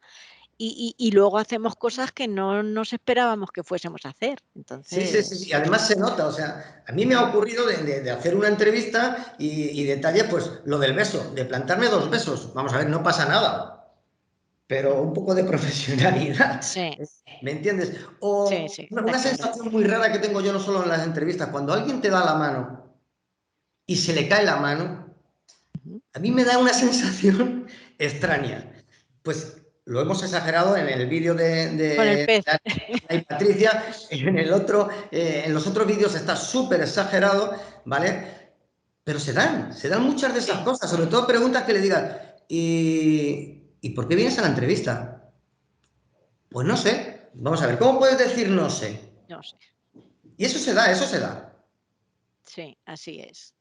A: y luego hacemos cosas que no nos esperábamos que fuésemos a hacer.
B: Sí,
A: Entonces,
B: sí, sí, y además se nota, o sea, a mí me ha ocurrido de hacer una entrevista y detalle, pues lo del beso, de plantarme 2 besos. Vamos a ver, no pasa nada, pero un poco de profesionalidad,
A: sí,
B: ¿me entiendes?
A: sí,
B: O
A: sí,
B: una
A: está claro.
B: sensación muy rara que tengo yo no solo en las entrevistas, cuando alguien te da la mano y se le cae la mano, a mí me da una sensación extraña. Pues lo hemos exagerado en el vídeo
A: Con el
B: de
A: pez.
B: Ana y Patricia, en los otros vídeos está súper exagerado, ¿vale? Pero se dan muchas de esas
A: Sí,
B: cosas, sobre todo preguntas que le digas, ¿y por qué vienes a la entrevista? Pues no sé. Vamos a ver, ¿cómo puedes decir no sé?
A: no sé.
B: Y eso se da, eso se da.
A: Sí, así es.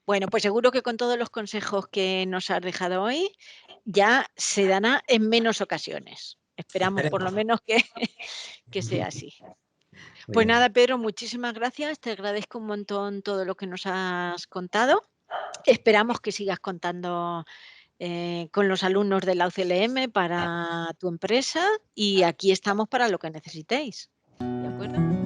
A: Bueno, pues seguro que con todos los consejos que nos has dejado hoy ya se dará en menos ocasiones. Esperamos por lo menos que sea así.
B: Muy
A: Pues
B: bien.
A: nada, Pedro, muchísimas gracias. Te agradezco un montón todo lo que nos has contado. Esperamos que sigas contando con los alumnos de la UCLM para tu empresa y aquí estamos para lo que necesitéis. ¿De acuerdo?